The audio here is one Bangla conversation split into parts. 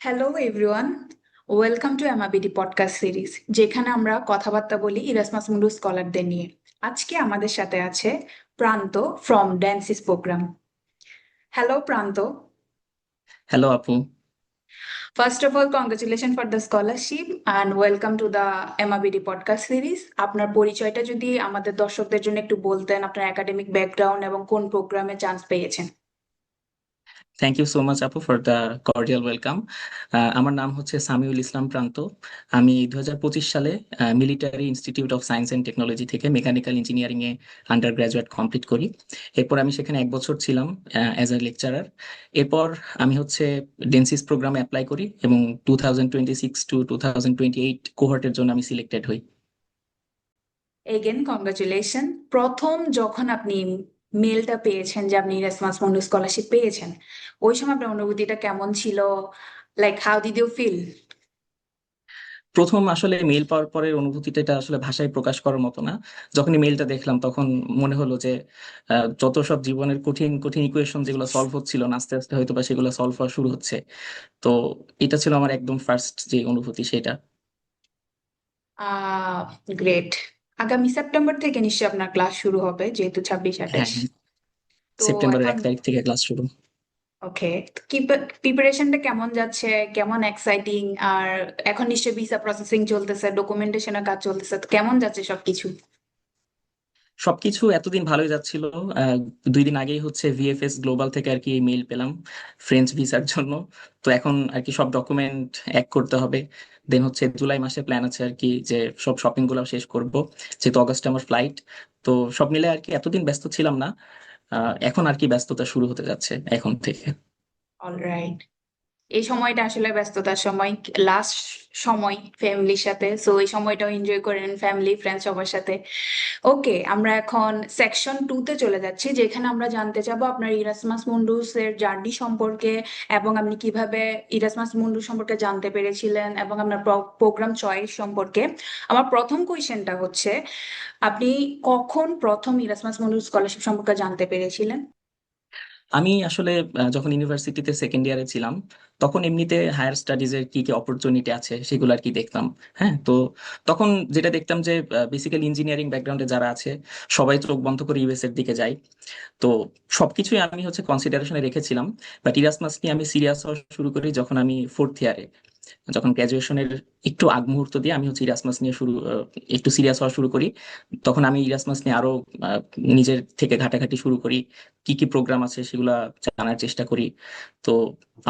Hello everyone, welcome to MABD podcast series, যেখানে আমরা কথাবার্তা বলি ইরাসমাস মুন্ডাস স্কলারদের নিয়ে। আজকে আমাদের সাথে আছে Pranto from Dansis programme. Hello Pranto, hello আপু। First of all congratulation for the scholarship and welcome to the MABD podcast series. আপনার পরিচয়টা যদি আমাদের দর্শকদের জন্য একটু বলতেন, আপনার একাডেমিক ব্যাকগ্রাউন্ড এবং কোন প্রোগ্রামে চান্স পেয়েছেন। থ্যাংক ইউ সো মাচ আপু ফর দ্য কর্ডিয়াল ওয়েলকাম। আমার নাম হচ্ছে সামিউল ইসলাম প্রান্ত। আমি 2025 সালে military institute of science and technology থেকে মেকানিক্যাল ইঞ্জিনিয়ারিং এ আন্ডার গ্রাজুয়েট কমপ্লিট করি। এরপর আমি সেখানে 1 বছর ছিলাম অ্যাজ এ লেকচারার। এরপর আমি হচ্ছে ডেন্সিস প্রোগ্রামে অ্যাপ্লাই করি এবং 2026 to 2028 কোহর্টের জন্য আমি সিলেক্টেড হই। Again congratulation. প্রথম যখন আপনি মেলটা পেয়েছেন যে আপনি ইরাসমাস মুন্ডাস স্কলারশিপ পেয়েছেন, ওই সময় আপনার অনুভূতিটা কেমন ছিল? Like how did you feel? প্রথম আসলে মেইল পাওয়ার পরের অনুভূতিটা এটা আসলে ভাষায় প্রকাশ করার মতো না। যখনই মেইলটা দেখলাম তখন মনে হলো যে যত সব জীবনের কঠিন কঠিন ইকুয়েশন যেগুলো সলভ হচ্ছিল না, আস্তে আস্তে হয়তো বা সেগুলো সলভ হওয়া শুরু হচ্ছে। তো এটা ছিল আমার একদম ফার্স্ট যে অনুভূতি সেটা। গ্রেট। আগামী সেপ্টেম্বর থেকে নিশ্চয়ই আপনার ক্লাস শুরু হবে, যেহেতু 26-28। হ্যাঁ হ্যাঁ, তো সেপ্টেম্বরের এখন 1 তারিখ থেকে ক্লাস শুরু। ওকে, কি প্রিপারেশনটা কেমন যাচ্ছে, কেমন এক্সাইটিং? আর এখন নিশ্চয়ই ভিসা প্রসেসিং চলতেছে, ডকুমেন্টেশনের কাজ চলতেছে, তো কেমন যাচ্ছে সবকিছু? সবকিছু এতদিন ভালোই যাচ্ছিল। আহ 2 দিন আগেই হচ্ছে ভিএফএস গ্লোবাল থেকে আর কি মেইল পেলাম ফ্রেঞ্চ ভিসার জন্য। তো এখন আর কি সব ডকুমেন্ট এক করতে হবে। দেন হচ্ছে জুলাই মাসে প্ল্যান আছে আর কি যে সব শপিং গুলো শেষ করব, যেহেতু অগস্টে আমার ফ্লাইট। তো সব মিলে আর কি এতদিন ব্যস্ত ছিলাম না। এখন আর কি ব্যস্ততা শুরু হতে যাচ্ছে এখন থেকে। অলরাইট। এই সময়টা আসলে ব্যস্ততার সময়, লাস্ট সময় ফ্যামিলির সাথে, সো এই সময়টাও এনজয় করেন ফ্যামিলি ফ্রেন্ডস সবার সাথে। ওকে, আমরা এখন সেকশন 2 তে চলে যাচ্ছি, যেখানে আমরা জানতে চাবো আপনার ইরাসমাস মুন্ডুস এর জার্নি সম্পর্কে, এবং আপনি কিভাবে ইরাসমাস মুন্ডুস সম্পর্কে জানতে পেরেছিলেন, এবং আপনার প্রোগ্রাম চয়েস সম্পর্কে। আমার প্রথম কোয়েশ্চেনটা হচ্ছে, আপনি কখন প্রথম ইরাসমাস মুন্ডুস স্কলারশিপ সম্পর্কে জানতে পেরেছিলেন? আমি আসলে যখন ইউনিভার্সিটিতে সেকেন্ড ইয়ারে ছিলাম তখন এমনিতে হায়ার স্টাডিজ এর কি কি অপরচুনিটি আছে সেগুলো আর কি দেখতাম। হ্যাঁ, তো তখন যেটা দেখতাম যে বেসিক্যালি ইঞ্জিনিয়ারিং ব্যাকগ্রাউন্ডে যারা আছে সবাই চোখ বন্ধ করে ইউএস এর দিকে যায়। তো সবকিছুই আমি হচ্ছে কনসিডারেশনে রেখেছিলাম। বাট ইরাসমাস নিয়ে আমি সিরিয়াস হওয়া শুরু করি যখন আমি ফোর্থ ইয়ারে, যখন গ্রাজুয়েশনের একটু আগ মুহূর্ত দিয়ে আমি হচ্ছে ইরাসমাস নিয়ে একটু সিরিয়াস হওয়া শুরু করি। তখন আমি ইরাসমাস নিয়ে আরো আহ, নিজের থেকে ঘাটাঘাটি শুরু করি, কি কি প্রোগ্রাম আছে সেগুলা জানার চেষ্টা করি। তো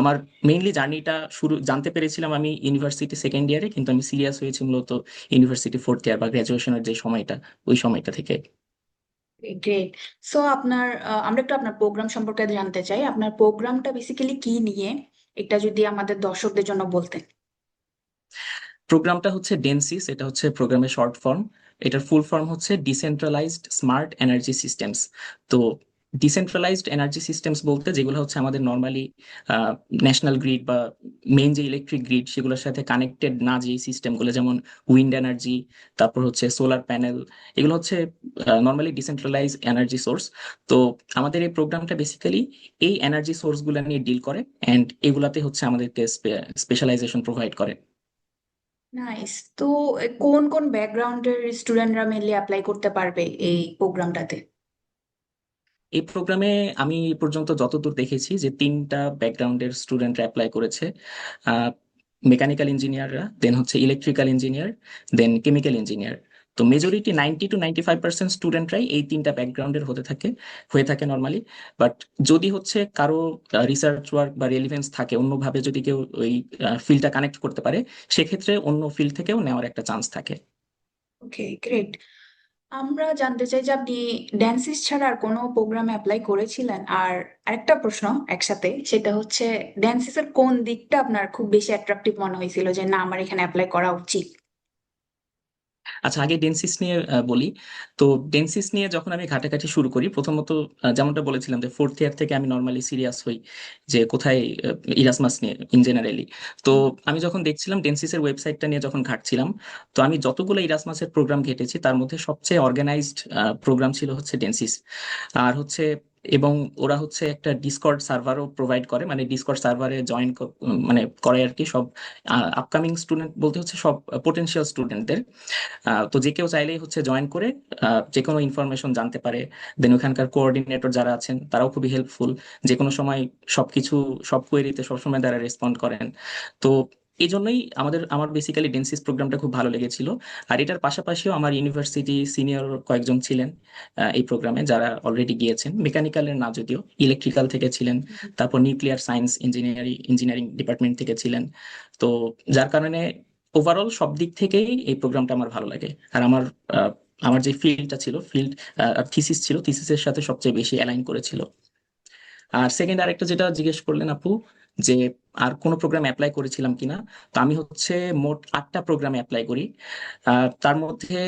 আমার মেইনলি জার্নিটা শুরু জানতে পেরেছিলাম আমি ইউনিভার্সিটি সেকেন্ড ইয়ারে, কিন্তু আমি সিরিয়াস হয়েছি মূলত ইউনিভার্সিটি ফোর্থ ইয়ার বা গ্রাজুয়েশনের যে সময়টা, ওই সময়টা থেকে। গ্রেট। সো আপনার আমরা একটু আপনার প্রোগ্রাম সম্পর্কে জানতে চাই। আপনার প্রোগ্রামটা বেসিক্যালি কি নিয়ে, এটা যদি আমাদের দর্শকদের জন্য বলতেন। প্রোগ্রামটা হচ্ছে ডেনসিস, এটা হচ্ছে প্রোগ্রামের শর্ট ফর্ম। এটার ফুল ফর্ম হচ্ছে ডিসেন্ট্রালাইজড স্মার্ট এনার্জি সিস্টেমস। তো ডিসেন্ট্রালাইজড এনার্জি সিস্টেমস বলতে যেগুলো হচ্ছে আমাদের নর্মালি ন্যাশনাল গ্রিড বা মেইন যে ইলেকট্রিক গ্রিড সেগুলোর সাথে কানেক্টেড না, যে সিস্টেমগুলো যেমন উইন্ড এনার্জি, তারপর হচ্ছে সোলার প্যানেল, এগুলো হচ্ছে নর্মালি ডিসেন্ট্রালাইজ এনার্জি সোর্স। তো আমাদের এই প্রোগ্রামটা বেসিক্যালি এই এনার্জি সোর্সগুলো নিয়ে ডিল করে অ্যান্ড এগুলাতে হচ্ছে আমাদেরকে স্পেশালাইজেশন প্রোভাইড করে। নাইস। তো কোন কোন ব্যাকগ্রাউন্ডের স্টুডেন্টরা মেনলি অ্যাপ্লাই করতে পারবে এই প্রোগ্রামটাতে? এই প্রোগ্রামে আমি এ পর্যন্ত যতদূর দেখেছি যে 3টা ব্যাকগ্রাউন্ডের স্টুডেন্টরা অ্যাপ্লাই করেছে। মেকানিক্যাল ইঞ্জিনিয়াররা, দেন হচ্ছে ইলেকট্রিক্যাল ইঞ্জিনিয়ার, দেন কেমিক্যাল ইঞ্জিনিয়ার। তো মেজরিটি 90 to 95% স্টুডেন্টরাই এই 3টা ব্যাকগ্রাউন্ডের হয়ে থাকে নর্মালি। বাট যদি হচ্ছে কারো রিসার্চ ওয়ার্ক বা রেলিভেন্স থাকে, অন্যভাবে যদি কেউ ওই ফিল্ডটা কানেক্ট করতে পারে, সেক্ষেত্রে অন্য ফিল্ড থেকেও নেওয়ার একটা চান্স থাকে। ওকে, গ্রেট। আমরা জানতে চাই যে আপনি ড্যান্সিস ছাড়া আর কোনো প্রোগ্রামে অ্যাপ্লাই করেছিলেন? আর আরেকটা প্রশ্ন একসাথে, সেটা হচ্ছে ড্যান্সিসের কোন দিকটা আপনার খুব বেশি অ্যাট্রাকটিভ মনে হয়েছিল যে না, আমার এখানে অ্যাপ্লাই করা উচিত? আচ্ছা, আগে ডেনসিস নিয়ে বলি। তো ডেনসিস নিয়ে যখন আমি ঘাটাঘাটি শুরু করি, প্রথমত যেমনটা বলেছিলাম যে ফোর্থ ইয়ার থেকে আমি নর্মালি সিরিয়াস হই যে কোথায় ইরাসমাস নিয়ে ইন জেনারেলি। তো আমি যখন দেখছিলাম ডেনসিসের ওয়েবসাইটটা নিয়ে যখন ঘাটছিলাম, তো আমি যতগুলো ইরাসমাসের প্রোগ্রাম ঘেটেছি তার মধ্যে সবচেয়ে অর্গানাইজড প্রোগ্রাম ছিল হচ্ছে ডেনসিস। আর হচ্ছে এবং ওরা হচ্ছে একটা ডিসকর্ড সার্ভারও প্রোভাইড করে, মানে ডিসকর্ড সার্ভারে জয়েন মানে করে আর কি সব আপকামিং স্টুডেন্ট বলতে হচ্ছে সব পোটেনশিয়াল স্টুডেন্টদের। তো যে কেউ চাইলেই হচ্ছে জয়েন করে যে কোনো ইনফরমেশন জানতে পারে। দেন ওখানকার কোঅর্ডিনেটর যারা আছেন তারাও খুবই হেল্পফুল, যে কোনো সময় সবকিছু সব কোয়েরিতে সবসময় তারা রেসপন্ড করেন। তো এই জন্যই আমার বেসিক্যালি ডেন্সিস প্রোগ্রামটা খুব ভালো লেগেছিল। আর এটার পাশাপাশিও আমার ইউনিভার্সিটি সিনিয়র কয়েকজন ছিলেন এই প্রোগ্রামে, যারা অলরেডি গিয়েছেন, মেকানিক্যালের না যদিও, ইলেকট্রিক্যাল থেকে ছিলেন, তারপর নিউক্লিয়ার সায়েন্স ইঞ্জিনিয়ারিং ডিপার্টমেন্ট থেকে ছিলেন। তো যার কারণে ওভারঅল সব দিক থেকেই এই প্রোগ্রামটা আমার ভালো লাগে। আর আহ, আমার যে ফিল্ডটা ছিল, থিসিস ছিল, থিসিসের সাথে সবচেয়ে বেশি অ্যালাইন করেছিল। আর সেকেন্ড আরেকটা যেটা জিজ্ঞেস করলেন আপু, যে আর কোনো প্রোগ্রাম অ্যাপ্লাই করেছিলাম কিনা, তো আমি হচ্ছে মোট 8টা প্রোগ্রামে অ্যাপ্লাই করি। তার মধ্যে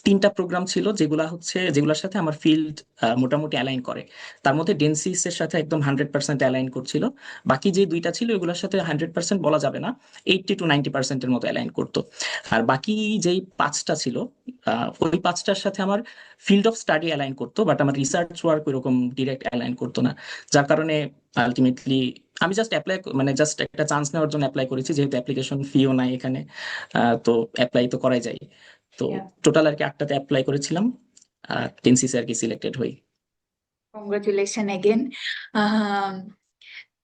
3টা প্রোগ্রাম ছিল যেগুলোর সাথে আমার ফিল্ড মোটামুটি অ্যালাইন করে। তার মধ্যে ডেন্সিস এর সাথে একদম 100% অ্যালাইন করছিল। বাকি যে 2টা ছিল ওগুলোর সাথে 100% বলা যাবে না, 80 to 90%-এর মতো অ্যালাইন করতো। আর বাকি যেই 5টা ছিল, ওই 5টার সাথে আমার ফিল্ড অফ স্টাডি অ্যালাইন করতো, বাট আমার রিসার্চ ওয়ার্ক ওইরকম ডিরেক্ট অ্যালাইন করতো না। যার কারণে আলটিমেটলি আমি জাস্ট অ্যাপ্লাই, মানে জাস্ট একটা চান্স নেওয়ার জন্য অ্যাপ্লাই করেছি, যেহেতু অ্যাপ্লিকেশন ফিও নাই এখানে। তো অ্যাপ্লাই তো করাই যায়। তো টোটাল আর কি 8টাতে অ্যাপ্লাই করেছিলাম, আর টেনসিসে আর কি সিলেক্টেড হই। Congratulation again.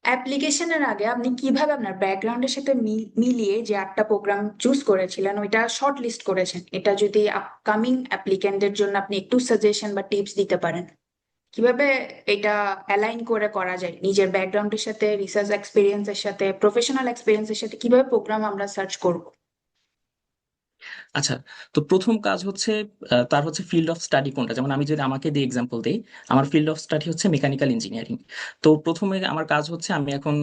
অ্যাপ্লিকেশনের আগে আপনি কিভাবে আপনার ব্যাকগ্রাউন্ডের সাথে মিলিয়ে যে 8টা প্রোগ্রাম চুজ করেছিলেন ওইটা শর্ট লিস্ট করেছেন, এটা যদি আপকামিং অ্যাপ্লিকেন্টদের জন্য আপনি একটু সাজেশন বা টিপস দিতে পারেন, কিভাবে এটা অ্যালাইন করে করা যায় নিজের ব্যাকগ্রাউন্ডের সাথে, রিসার্চ এক্সপিরিয়েন্সের সাথে, প্রফেশনাল এক্সপিরিয়েন্সের সাথে, কিভাবে প্রোগ্রাম আমরা সার্চ করব? আচ্ছা, তো প্রথম কাজ হচ্ছে তার হচ্ছে ফিল্ড অফ স্টাডি কোনটা। যেমন আমি যদি আমাকে দিয়ে এক্সাম্পল দিই, আমার ফিল্ড অফ স্টাডি হচ্ছে মেকানিক্যাল ইঞ্জিনিয়ারিং। তো প্রথমে আমার কাজ হচ্ছে আমি এখন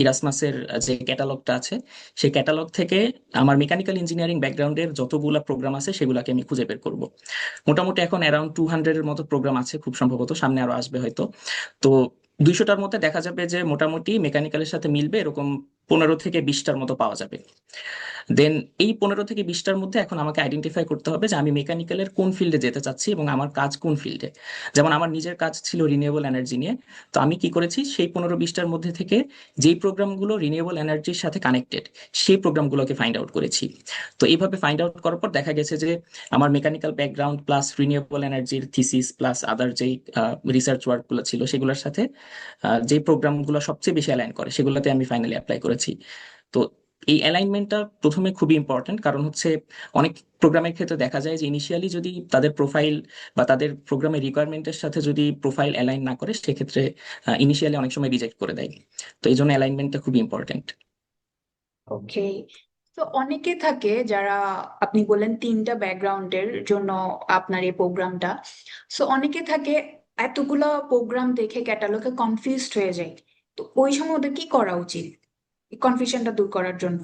ইরাসমাসের যে ক্যাটালগটা আছে, সেই ক্যাটালগ থেকে আমার মেকানিক্যাল ইঞ্জিনিয়ারিং ব্যাকগ্রাউন্ডের যতগুলা প্রোগ্রাম আছে সেগুলোকে আমি খুঁজে বের করব। মোটামুটি এখন অ্যারাউন্ড 200-এর মতো প্রোগ্রাম আছে, খুব সম্ভবত সামনে আরো আসবে হয়তো। তো 200টার মধ্যে দেখা যাবে যে মোটামুটি মেকানিক্যালের সাথে মিলবে এরকম 15 থেকে 20টার মতো পাওয়া যাবে। দেন এই 15 থেকে 20টার মধ্যে এখন আমাকে আইডেন্টিফাই করতে হবে যে আমি মেকানিক্যালের কোন ফিল্ডে যেতে চাচ্ছি এবং আমার কাজ কোন ফিল্ডে। যেমন আমার নিজের কাজ ছিল রিনিউয়েবল এনার্জি নিয়ে। তো আমি কি করেছি, সেই 15-20টার মধ্যে থেকে যেই প্রোগ্রামগুলো রিনিউয়েবল এনার্জির সাথে কানেক্টেড, সেই প্রোগ্রামগুলোকে ফাইন্ড আউট করেছি। তো এইভাবে ফাইন্ড আউট করার পর দেখা গেছে যে আমার মেকানিক্যাল ব্যাকগ্রাউন্ড প্লাস রিনিউয়েবল এনার্জির থিসিস প্লাস আদার যেই রিসার্চ ওয়ার্কগুলো ছিল সেগুলোর সাথে যে প্রোগ্রামগুলো সবচেয়ে বেশি অ্যালাইন করে সেগুলোতে আমি ফাইনালি অ্যাপ্লাই করেছি। তো এই অ্যালাইনমেন্টটা প্রথমে খুবই ইম্পর্টেন্ট, কারণ হচ্ছে অনেক প্রোগ্রামের ক্ষেত্রে দেখা যায় যে ইনিশিয়ালি যদি তাদের প্রোফাইল বা তাদের প্রোগ্রামের রিকোয়ারমেন্টের সাথে যদি প্রোফাইল অ্যালাইন না করে, সেক্ষেত্রে ইনিশিয়ালি অনেক সময় রিজেক্ট করে দেয়। তো এই জন্য অ্যালাইনমেন্টটা খুবই ইম্পর্টেন্ট। ওকে। তো অনেকে থাকে যারা, আপনি বললেন 3টা ব্যাকগ্রাউন্ডের জন্য আপনার এই প্রোগ্রামটা, সো অনেকে থাকে এতগুলা প্রোগ্রাম দেখে ক্যাটালগে কনফিউজড হয়ে যায়, তো ওই সময় ওদের কি করা উচিত এই কনফিউশনটা দূর করার জন্য?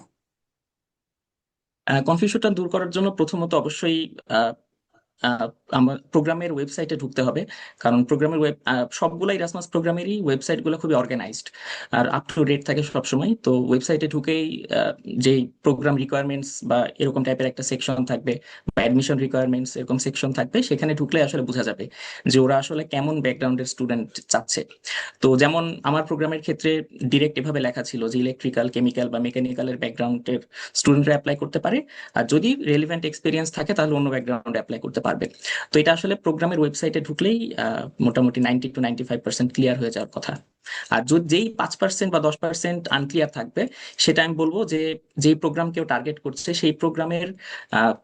কনফিউশনটা দূর করার জন্য প্রথমত অবশ্যই আহ, আমার প্রোগ্রামের ওয়েবসাইটে ঢুকতে হবে। কারণ প্রোগ্রামের সবগুলাই ইরাসমাস প্রোগ্রামেরই ওয়েবসাইট গুলো খুবই অর্গানাইজড আর আপ টু ডেট থাকে সবসময়। তো ওয়েবসাইটে ঢুকেই যে প্রোগ্রাম রিকোয়ারমেন্টস বা এরকম টাইপের একটা সেকশন থাকবে, বা অ্যাডমিশন রিকোয়ারমেন্টস এরকম সেকশন থাকবে, সেখানে ঢুকলে আসলে বোঝা যাবে যে ওরা আসলে কেমন ব্যাকগ্রাউন্ডের স্টুডেন্ট চাচ্ছে। তো যেমন আমার প্রোগ্রামের ক্ষেত্রে ডিরেক্ট এভাবে লেখা ছিল যে ইলেকট্রিক্যাল, কেমিক্যাল বা মেকানিক্যালের ব্যাকগ্রাউন্ডের স্টুডেন্টরা অ্যাপ্লাই করতে পারে, আর যদি রেলিভেন্ট এক্সপিরিয়েন্স থাকে তাহলে অন্য ব্যাকগ্রাউন্ডে অ্যাপ্লাই করতে পারবে। তো এটা আসলে প্রোগ্রামের ওয়েবসাইটে ঢুকলেই মোটামুটি 90 to 95% ক্লিয়ার হয়ে যাওয়ার কথা। আর যদি যেই 5% বা 10% আনক্লিয়ার থাকবে, সেটা আমি বলবো যে যেই প্রোগ্রাম কেউ টার্গেট করছে সেই প্রোগ্রামের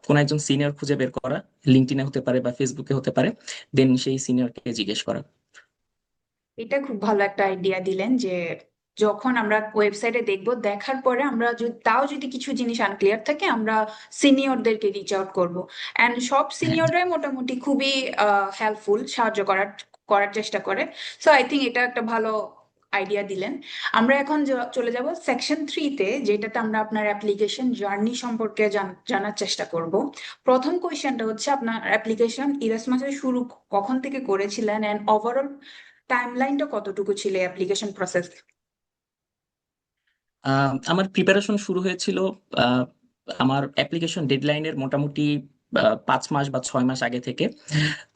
কোন একজন সিনিয়র খুঁজে বের করা, লিঙ্কডইনে হতে পারে বা ফেসবুকে হতে পারে, দেন সেই সিনিয়রকে জিজ্ঞেস করা। এটা খুব ভালো একটা আইডিয়া দিলেন যে যখন আমরা ওয়েবসাইটে দেখবো, দেখার পরে আমরা তাও যদি কিছু জিনিস আনক্লিয়ার থাকে আমরা সিনিয়রদেরকে রিচ আউট করবো। অ্যান্ড সব হ্যাঁ। সিনিয়ররাই মোটামুটি খুবই হেল্পফুল, সাহায্য করার করার চেষ্টা করে। সো আই থিঙ্ক এটা একটা ভালো আইডিয়া দিলেন। আমরা এখন চলে যাব সেকশন 3-তে, যেটাতে আমরা আপনার অ্যাপ্লিকেশন জার্নি সম্পর্কে জানার চেষ্টা করব। প্রথম কোয়েশ্চেনটা হচ্ছে আপনার অ্যাপ্লিকেশন ইরাসমাসের শুরু কখন থেকে করেছিলেন, অ্যান্ড ওভারঅল টাইমলাইনটা কতটুকু ছিল অ্যাপ্লিকেশন প্রসেস? আমার প্রিপারেশন শুরু হয়েছিল আহ, আমার অ্যাপ্লিকেশন ডেডলাইনের মোটামুটি 5 মাস বা 6 মাস আগে থেকে।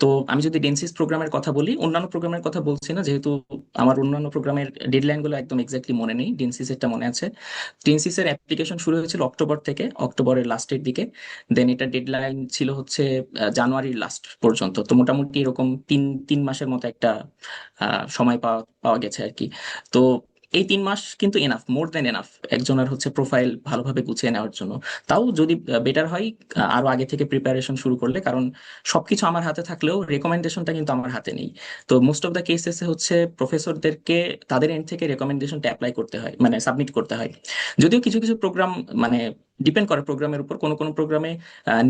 তো আমি যদি ডেনসিস প্রোগ্রামের কথা বলি, অন্যান্য প্রোগ্রামের কথা বলছি না, যেহেতু আমার অন্যান্য প্রোগ্রামের ডেডলাইন গুলো একদম এক্স্যাক্টলি মনে নেই, ডেনসিসেরটা মনে আছে। ডেনসিসের অ্যাপ্লিকেশন শুরু হয়েছিল অক্টোবর থেকে, অক্টোবরের লাস্টের দিকে। দেন এটা ডেডলাইন ছিল হচ্ছে জানুয়ারির লাস্ট পর্যন্ত। তো মোটামুটি এরকম তিন তিন মাসের মতো একটা সময় পাওয়া পাওয়া গেছে আর কি। তো এই 3 মাস কিন্তু এনাফ, মোর দেন এনাফ একজনের হচ্ছে প্রোফাইল ভালোভাবে গুছিয়ে নেওয়ার জন্য। তাও যদি বেটার হয় আরো আগে থেকে প্রিপারেশন শুরু করলে, কারণ সবকিছু আমার হাতে থাকলেও রেকমেন্ডেশনটা কিন্তু আমার হাতে নেই। তো মোস্ট অফ দ্য কেসেসে হচ্ছে প্রফেসরদেরকে তাদের এন্ড থেকে রেকমেন্ডেশনটা অ্যাপ্লাই করতে হয়, মানে সাবমিট করতে হয়। যদিও কিছু কিছু প্রোগ্রাম মানে ডিপেন্ড করে প্রোগ্রামের উপর, কোনো কোনো প্রোগ্রামে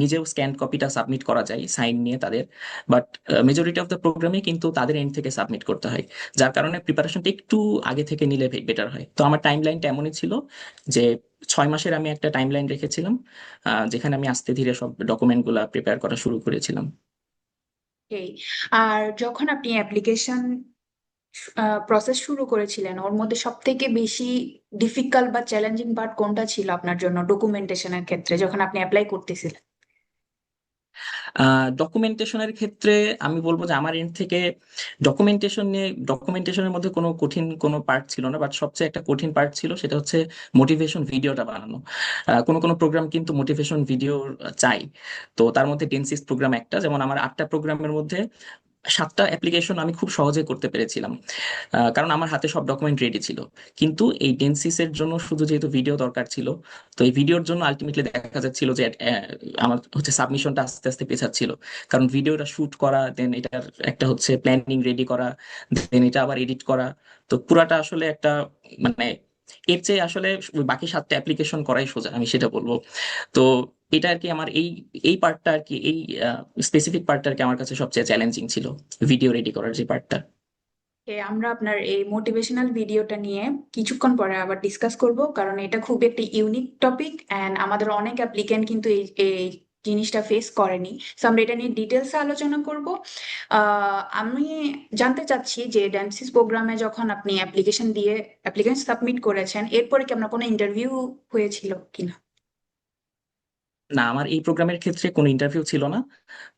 নিজেও স্ক্যান কপিটা সাবমিট করা যায় সাইন নিয়ে তাদের, বাট মেজরিটি অফ দ্য প্রোগ্রামে কিন্তু তাদের এন্ড থেকে সাবমিট করতে হয়। যার কারণে প্রিপারেশনটা একটু আগে থেকে নিলে বেটার হয়। তো আমার টাইম লাইনটা এমনই ছিল যে 6 মাসের আমি একটা টাইম লাইন রেখেছিলাম, যেখানে আমি আস্তে ধীরে সব ডকুমেন্ট গুলা প্রিপেয়ার করা শুরু করেছিলাম। এই আর যখন আপনি অ্যাপ্লিকেশন প্রসেস শুরু করেছিলেন, ওর মধ্যে সব থেকে বেশি ডিফিকাল্ট বা চ্যালেঞ্জিং পার্ট কোনটা ছিল আপনার জন্য ডকুমেন্টেশনের ক্ষেত্রে যখন আপনি অ্যাপ্লাই করতেছিলেন? ডকুমেন্টেশনের ক্ষেত্রে আমি বলবো যে আমার এন্ড থেকে ডকুমেন্টেশনের মধ্যে কোনো কঠিন কোনো পার্ট ছিল না, বাট সবচেয়ে একটা কঠিন পার্ট ছিল, সেটা হচ্ছে মোটিভেশন ভিডিওটা বানানো। কোনো কোনো প্রোগ্রাম কিন্তু মোটিভেশন ভিডিও চাই। তো তার মধ্যে ডেনসিস প্রোগ্রাম একটা, যেমন আমার 8টা প্রোগ্রামের মধ্যে 7টা অ্যাপ্লিকেশন আমি খুব সহজে করতে পেরেছিলাম, কারণ আমার হাতে সব ডকুমেন্ট রেডি ছিল। কিন্তু এই ডেনসিসের জন্য শুধু যেহেতু ভিডিও দরকার ছিল, তো এই ভিডিওর জন্য আলটিমেটলি দেখা যাচ্ছিল যে আমার হচ্ছে সাবমিশনটা আস্তে আস্তে পেছাচ্ছিল। কারণ ভিডিওটা শুট করা, দেন এটার একটা হচ্ছে প্ল্যানিং রেডি করা, দেন এটা আবার এডিট করা, তো পুরাটা আসলে একটা মানে এর চেয়ে আসলে ওই বাকি 7টা অ্যাপ্লিকেশন করাই সোজা, আমি সেটা বলবো। তো এটা আর কি আমার এই এই পার্টটা আর কি, এই স্পেসিফিক পার্টটা আর কি আমার কাছে সবচেয়ে চ্যালেঞ্জিং ছিল, ভিডিও রেডি করার যে পার্টটা। আমরা আপনার এই মোটিভেশনাল ভিডিওটা নিয়ে কিছুক্ষণ পরে আবার ডিসকাস করব, কারণ এটা খুব একটা ইউনিক টপিক এন্ড আমাদের অনেক অ্যাপ্লিকেন্ট কিন্তু এই এই জিনিসটা ফেস করেনি। তো আমরা এটা নিয়ে ডিটেলসে আলোচনা করব। আমি জানতে চাচ্ছি যে ড্যান্সিস প্রোগ্রামে যখন আপনি অ্যাপ্লিকেশন সাবমিট করেছেন, এরপরে কি আপনার কোনো ইন্টারভিউ হয়েছিল কিনা? না, আমার এই প্রোগ্রামের ক্ষেত্রে কোনো ইন্টারভিউ ছিল না।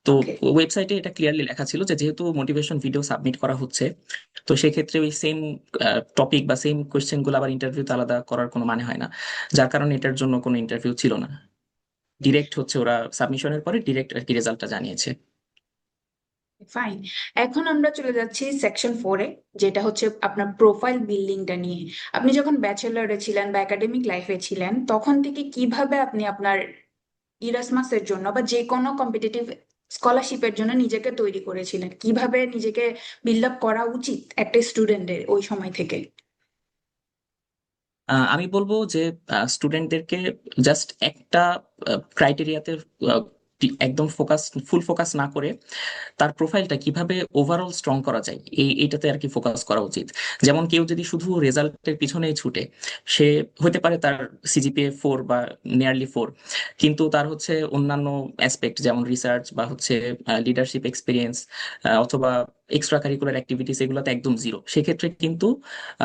তো ওকে, ওয়েবসাইটে এটা ক্লিয়ারলি লেখা ছিল যে যেহেতু মোটিভেশন ভিডিও সাবমিট করা হচ্ছে, তো সেক্ষেত্রে ওই সেম টপিক বা সেম কোয়েশ্চেন গুলো আবার ইন্টারভিউতে আলাদা করার কোনো মানে হয় না। যার কারণে এটার জন্য কোনো ইন্টারভিউ ছিল না। ডিরেক্ট হচ্ছে ওরা সাবমিশনের পরে ডিরেক্ট আর কি রেজাল্টটা জানিয়েছে। ফাইন। এখন আমরা চলে যাচ্ছি সেকশন 4-এ, যেটা হচ্ছে আপনার প্রোফাইল বিল্ডিংটা নিয়ে। আপনি যখন ব্যাচেলারে ছিলেন বা একাডেমিক লাইফে ছিলেন, তখন থেকে কিভাবে আপনি আপনার ইরাসমাসের জন্য বা যে কোনো কম্পিটিটিভ স্কলারশিপের জন্য নিজেকে তৈরি করেছিলেন? কিভাবে নিজেকে বিল্ড আপ করা উচিত একটা স্টুডেন্টের ওই সময় থেকে? আমি বলবো যে স্টুডেন্টদেরকে জাস্ট একটা ক্রাইটেরিয়াতে একদম ফুল ফোকাস না করে তার প্রোফাইলটা কিভাবে ওভারঅল স্ট্রং করা যায় এইটাতে আর কি ফোকাস করা উচিত। যেমন কেউ যদি শুধু রেজাল্টের পিছনেই ছুটে, সে হতে পারে তার সিজিপিএ 4 বা নিয়ারলি 4, কিন্তু তার হচ্ছে অন্যান্য অ্যাসপেক্ট যেমন রিসার্চ বা হচ্ছে লিডারশিপ এক্সপিরিয়েন্স অথবা এক্সট্রা কারিকুলার অ্যাক্টিভিটিস এগুলোতে একদম জিরো। সেক্ষেত্রে কিন্তু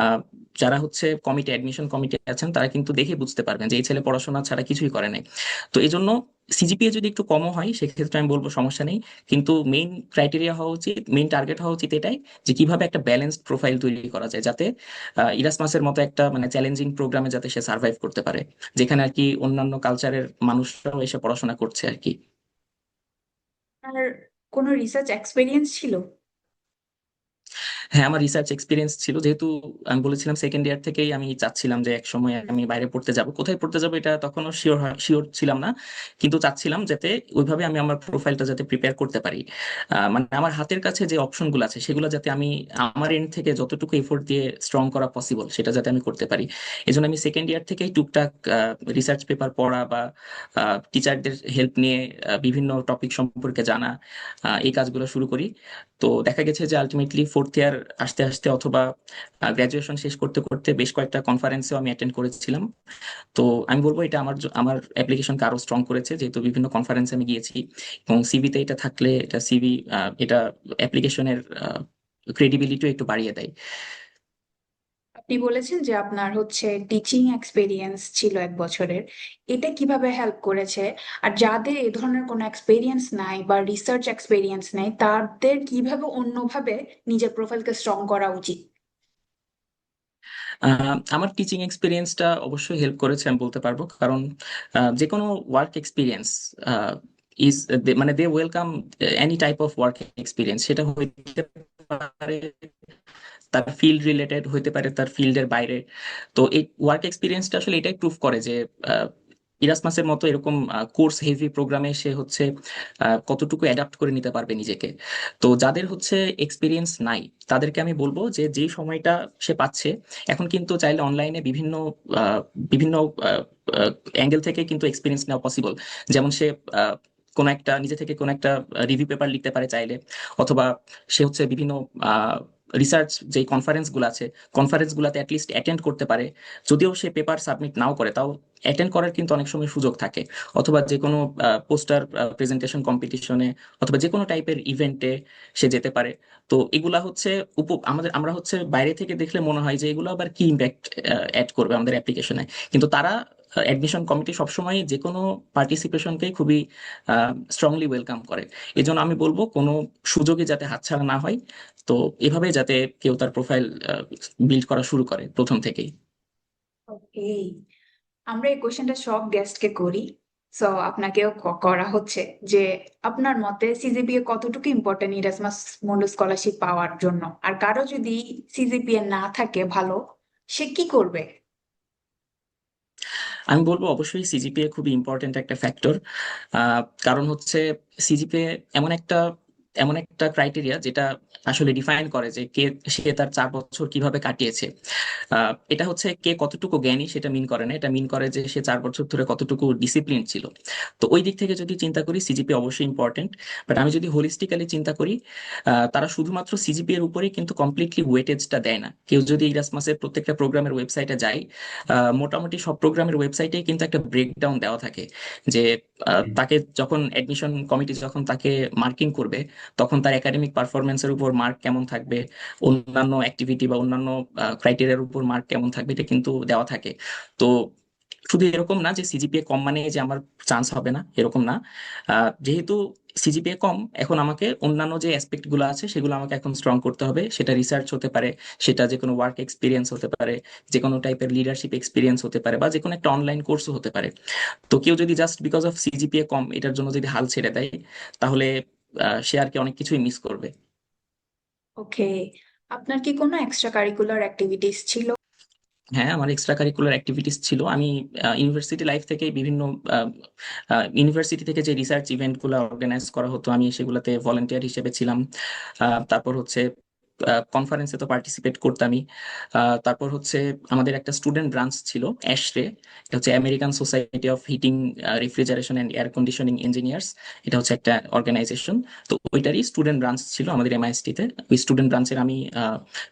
আহ, যারা হচ্ছে অ্যাডমিশন কমিটি আছেন, তারা কিন্তু দেখে বুঝতে পারবেন যে এই ছেলে পড়াশোনা ছাড়া কিছুই করে নাই। তো এই জন্য সিজিপিএ যদি একটু কমও হয় সেক্ষেত্রে আমি বলবো সমস্যা নেই, কিন্তু মেইন ক্রাইটেরিয়া হওয়া উচিত, মেইন টার্গেট হওয়া উচিত এটাই যে কিভাবে একটা ব্যালেন্সড প্রোফাইল তৈরি করা যায়, যাতে ইরাসমাসের মতো একটা মানে চ্যালেঞ্জিং প্রোগ্রামে যাতে সে সার্ভাইভ করতে পারে, যেখানে আর কি অন্যান্য কালচারের মানুষরাও এসে পড়াশোনা করছে আর কি। আর কোনো রিসার্চ এক্সপিরিয়েন্স ছিল? হ্যাঁ, আমার রিসার্চ এক্সপিরিয়েন্স ছিল, যেহেতু আমি বলেছিলাম সেকেন্ড ইয়ার থেকেই আমি চাচ্ছিলাম যে এক সময় আমি বাইরে পড়তে যাব, কোথায় পড়তে যাব এটা তখনও শিওর ছিলাম না, কিন্তু চাচ্ছিলাম যাতে ওইভাবে আমি আমার প্রোফাইলটা যাতে প্রিপেয়ার করতে পারি। মানে আমার হাতের কাছে যে অপশনগুলো আছে সেগুলো যাতে আমি আমার এন্ড থেকে যতটুকু এফোর্ট দিয়ে স্ট্রং করা পসিবল সেটা যাতে আমি করতে পারি। এই জন্য আমি সেকেন্ড ইয়ার থেকেই টুকটাক রিসার্চ পেপার পড়া বা টিচারদের হেল্প নিয়ে বিভিন্ন টপিক সম্পর্কে জানা, এই কাজগুলো শুরু করি। তো দেখা গেছে যে আলটিমেটলি ফোর্থ ইয়ার আসতে আসতে অথবা গ্রাজুয়েশন শেষ করতে করতে বেশ কয়েকটা কনফারেন্সেও আমি অ্যাটেন্ড করেছিলাম। তো আমি বলবো এটা আমার অ্যাপ্লিকেশনকে আরো স্ট্রং করেছে, যেহেতু বিভিন্ন কনফারেন্সে আমি গিয়েছি, এবং সিভিতে এটা থাকলে এটা এটা অ্যাপ্লিকেশনের ক্রেডিবিলিটিও একটু বাড়িয়ে দেয়। আপনি বলেছেন যে আপনার হচ্ছে টিচিং এক্সপিরিয়েন্স ছিল 1 বছরের, এটা কিভাবে হেল্প করেছে? আর যাদের এই ধরনের কোনো এক্সপিরিয়েন্স নাই বা রিসার্চ এক্সপিরিয়েন্স নাই, তাদের কিভাবে অন্যভাবে নিজের প্রোফাইলকে স্ট্রং করা উচিত? আমার টিচিং এক্সপিরিয়েন্সটা অবশ্যই হেল্প করেছে আমি বলতে পারবো, কারণ যে কোনো ওয়ার্ক এক্সপিরিয়েন্স ইজ মানে they welcome any type of work experience, সেটা হইতে পারে তার ফিল্ড রিলেটেড, হইতে পারে তার ফিল্ডের বাইরে। তো এই ওয়ার্ক এক্সপিরিয়েন্সটা আসলে এটাই প্রুফ করে যে ইরাসমাসের মতো এরকম কোর্স হেভি প্রোগ্রামে সে হচ্ছে কতটুকু অ্যাডাপ্ট করে নিতে পারবে নিজেকে। তো যাদের হচ্ছে এক্সপিরিয়েন্স নাই, তাদেরকে আমি বলবো যে যে সময়টা সে পাচ্ছে, এখন কিন্তু চাইলে অনলাইনে বিভিন্ন বিভিন্ন অ্যাঙ্গেল থেকে কিন্তু এক্সপিরিয়েন্স নেওয়া পসিবল। যেমন সে কোনো একটা নিজে থেকে কোনো একটা রিভিউ পেপার লিখতে পারে চাইলে, অথবা সে হচ্ছে বিভিন্ন রিসার্চ যে কনফারেন্স গুলো আছে, কনফারেন্স গুলাতে অ্যাটলিস্ট অ্যাটেন্ড করতে পারে। যদিও সে পেপার সাবমিট নাও করে, তাও অ্যাটেন্ড করার কিন্তু অনেক সময় সুযোগ থাকে। অথবা যে কোনো পোস্টার প্রেজেন্টেশন কম্পিটিশনে, অথবা যে কোনো টাইপের ইভেন্টে সে যেতে পারে। তো এগুলা হচ্ছে আমরা হচ্ছে বাইরে থেকে দেখলে মনে হয় যে এগুলো আবার কি ইম্প্যাক্ট অ্যাড করবে আমাদের অ্যাপ্লিকেশনে, কিন্তু তারা অ্যাডমিশন কমিটি সবসময় যে কোনো পার্টিসিপেশনকেই খুবই স্ট্রংলি ওয়েলকাম করে। এই জন্য আমি বলবো কোনো সুযোগে যাতে হাতছাড়া না হয়। তো এভাবে যাতে কেউ তার প্রোফাইল বিল্ড করা শুরু করে প্রথম থেকেই। ওকে, আমরা এই কোশ্চেনটা সব গেস্টকে করি, সো আপনাকেও করা হচ্ছে যে আপনার মতে সিজিপিএ কতটুকু ইম্পর্টেন্ট ইরাসমাস মুন্ডাস স্কলারশিপ পাওয়ার জন্য? আর কারো যদি সিজিপিএ না থাকে ভালো, সে কি করবে? আমি বলবো অবশ্যই সিজিপিএ খুবই ইম্পর্টেন্ট একটা ফ্যাক্টর। কারণ হচ্ছে সিজিপিএ এমন একটা ক্রাইটেরিয়া যেটা আসলে ডিফাইন করে যে কে সে তার 4 বছর কিভাবে কাটিয়েছে। এটা হচ্ছে কে কতটুকু জ্ঞানী সেটা মিন করে না, এটা মিন করে যে সে 4 বছর ধরে কতটুকু ডিসিপ্লিন ছিল। তো ওই দিক থেকে যদি চিন্তা করি সিজিপি অবশ্যই ইম্পর্টেন্ট। বাট আমি যদি হোলিস্টিক্যালি চিন্তা করি, তারা শুধুমাত্র সিজিপি এর উপরেই কিন্তু কমপ্লিটলি ওয়েটেজটা দেয় না। কেউ যদি ইরাসমাসের প্রত্যেকটা প্রোগ্রামের ওয়েবসাইটে যায়, মোটামুটি সব প্রোগ্রামের ওয়েবসাইটেই কিন্তু একটা ব্রেকডাউন দেওয়া থাকে যে তাকে যখন অ্যাডমিশন কমিটি যখন তাকে মার্কিং করবে, তখন তার একাডেমিক পারফরমেন্সের উপর মার্ক কেমন থাকবে, অন্যান্য অ্যাক্টিভিটি বা অন্যান্য ক্রাইটেরিয়ার উপর মার্ক কেমন থাকবে, এটা কিন্তু দেওয়া থাকে। তো শুধু এরকম না যে সিজিপিএ কম মানে যে আমার চান্স হবে না, এরকম না। যেহেতু সিজিপিএ কম, এখন আমাকে অন্যান্য যে অ্যাসপেক্ট গুলো আছে সেগুলো আমাকে এখন স্ট্রং করতে হবে। সেটা রিসার্চ হতে পারে, সেটা যে কোনো ওয়ার্ক এক্সপিরিয়েন্স হতে পারে, যে কোনো টাইপের লিডারশিপ এক্সপিরিয়েন্স হতে পারে, বা যে কোনো একটা অনলাইন কোর্সও হতে পারে। তো কেউ যদি জাস্ট বিকজ অফ সিজিপিএ কম এটার জন্য যদি হাল ছেড়ে দেয়, তাহলে সে আর কি অনেক কিছুই মিস করবে। ওকে, আপনার কি কোনো এক্সট্রা কারিকুলার অ্যাক্টিভিটিস ছিল? হ্যাঁ, আমার এক্সট্রা কারিকুলার অ্যাক্টিভিটিস ছিল। আমি ইউনিভার্সিটি লাইফ থেকে বিভিন্ন ইউনিভার্সিটি থেকে যে রিসার্চ ইভেন্টগুলো অর্গানাইজ করা হতো, আমি সেগুলোতে ভলেন্টিয়ার হিসেবে ছিলাম। তারপর হচ্ছে কনফারেন্সে তো পার্টিসিপেট করতামই। তারপর হচ্ছে আমাদের একটা স্টুডেন্ট ব্রাঞ্চ ছিল, অ্যাশরে। এটা হচ্ছে American Society of Heating, Refrigeration and Air Conditioning Engineers. এটা হচ্ছে একটা অর্গানাইজেশন। তো ওইটারই স্টুডেন্ট ব্রাঞ্চ ছিল আমাদের এমআইএসটি তে। ওই স্টুডেন্ট ব্রাঞ্চের আমি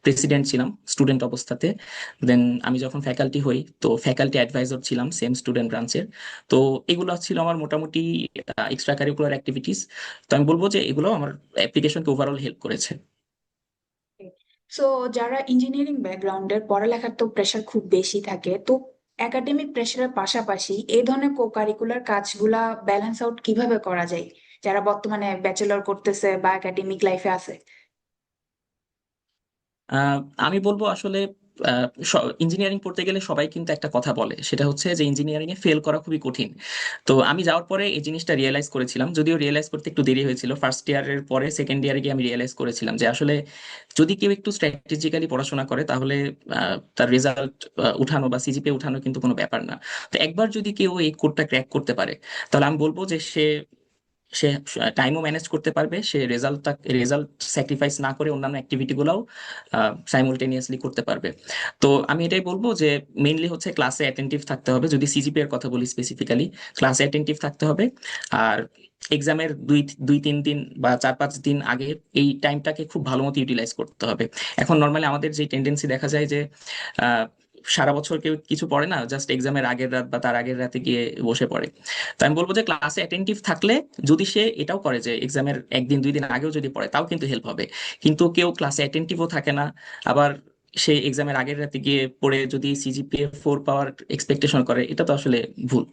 প্রেসিডেন্ট ছিলাম স্টুডেন্ট অবস্থাতে। দেন আমি যখন ফ্যাকাল্টি হই, তো ফ্যাকাল্টি অ্যাডভাইজর ছিলাম সেম স্টুডেন্ট ব্রাঞ্চের। তো এগুলো ছিল আমার মোটামুটি এক্সট্রা কারিকুলার অ্যাক্টিভিটিস। তো আমি বলবো যে এগুলো আমার অ্যাপ্লিকেশনকে ওভারঅল হেল্প করেছে। সো যারা ইঞ্জিনিয়ারিং ব্যাকগ্রাউন্ডের, পড়ালেখার তো প্রেশার খুব বেশি থাকে, তো একাডেমিক প্রেশারের পাশাপাশি এই ধরনের কো কারিকুলার কাজগুলা ব্যালেন্স আউট কিভাবে করা যায়, যারা বর্তমানে ব্যাচেলর করতেছে বা একাডেমিক লাইফে আছে? আহ, আমি বলবো আসলে ইঞ্জিনিয়ারিং পড়তে গেলে সবাই কিন্তু একটা কথা বলে, সেটা হচ্ছে যে ইঞ্জিনিয়ারিং এ ফেল করা খুবই কঠিন। তো আমি যাওয়ার পরে এই জিনিসটা রিয়েলাইজ করেছিলাম, যদিও রিয়েলাইজ করতে একটু দেরি হয়েছিল। ফার্স্ট ইয়ারের পরে সেকেন্ড ইয়ারে গিয়ে আমি রিয়েলাইজ করেছিলাম যে আসলে যদি কেউ একটু স্ট্র্যাটেজিক্যালি পড়াশোনা করে, তাহলে তার রেজাল্ট উঠানো বা সিজিপিএ উঠানো কিন্তু কোনো ব্যাপার না। তো একবার যদি কেউ এই কোডটা ক্র্যাক করতে পারে, তাহলে আমি বলবো যে সে সে টাইমও ম্যানেজ করতে পারবে, সে রেজাল্ট স্যাক্রিফাইস না করে অন্যান্য অ্যাক্টিভিটি গুলাও সাইমultaneously করতে পারবে। তো আমি এটাই বলবো যে মেইনলি হচ্ছে ক্লাসে অ্যাটেন্টিভ থাকতে হবে, যদি সিজিপি এর কথা বলি স্পেসিফিক্যালি, ক্লাসে অ্যাটেন্টিভ থাকতে হবে। আর এক্সামের দুই দুই তিন দিন বা 4-5 দিন আগে এই টাইমটাকে খুব ভালো মতো ইউটিলাইজ করতে হবে। এখন নর্মালি আমাদের যে টেন্ডেন্সি দেখা যায় যে আহ, সারা বছর কেউ কিছু পড়ে না, জাস্ট এক্সামের আগের রাত বা তার আগের রাতে গিয়ে বসে পড়ে। তো আমি বলবো যে ক্লাসে অ্যাটেন্টিভ থাকলে, যদি সে এটাও করে যে এক্সামের 1 দিন 2 দিন আগেও যদি পড়ে, তাও কিন্তু হেল্প হবে। কিন্তু কেউ ক্লাসে অ্যাটেন্টিভও থাকে না, আবার সে এক্সামের আগের রাতে গিয়ে পড়ে যদি সিজিপিএ 4 পাওয়ার এক্সপেকটেশন করে, এটা তো আসলে ভুল।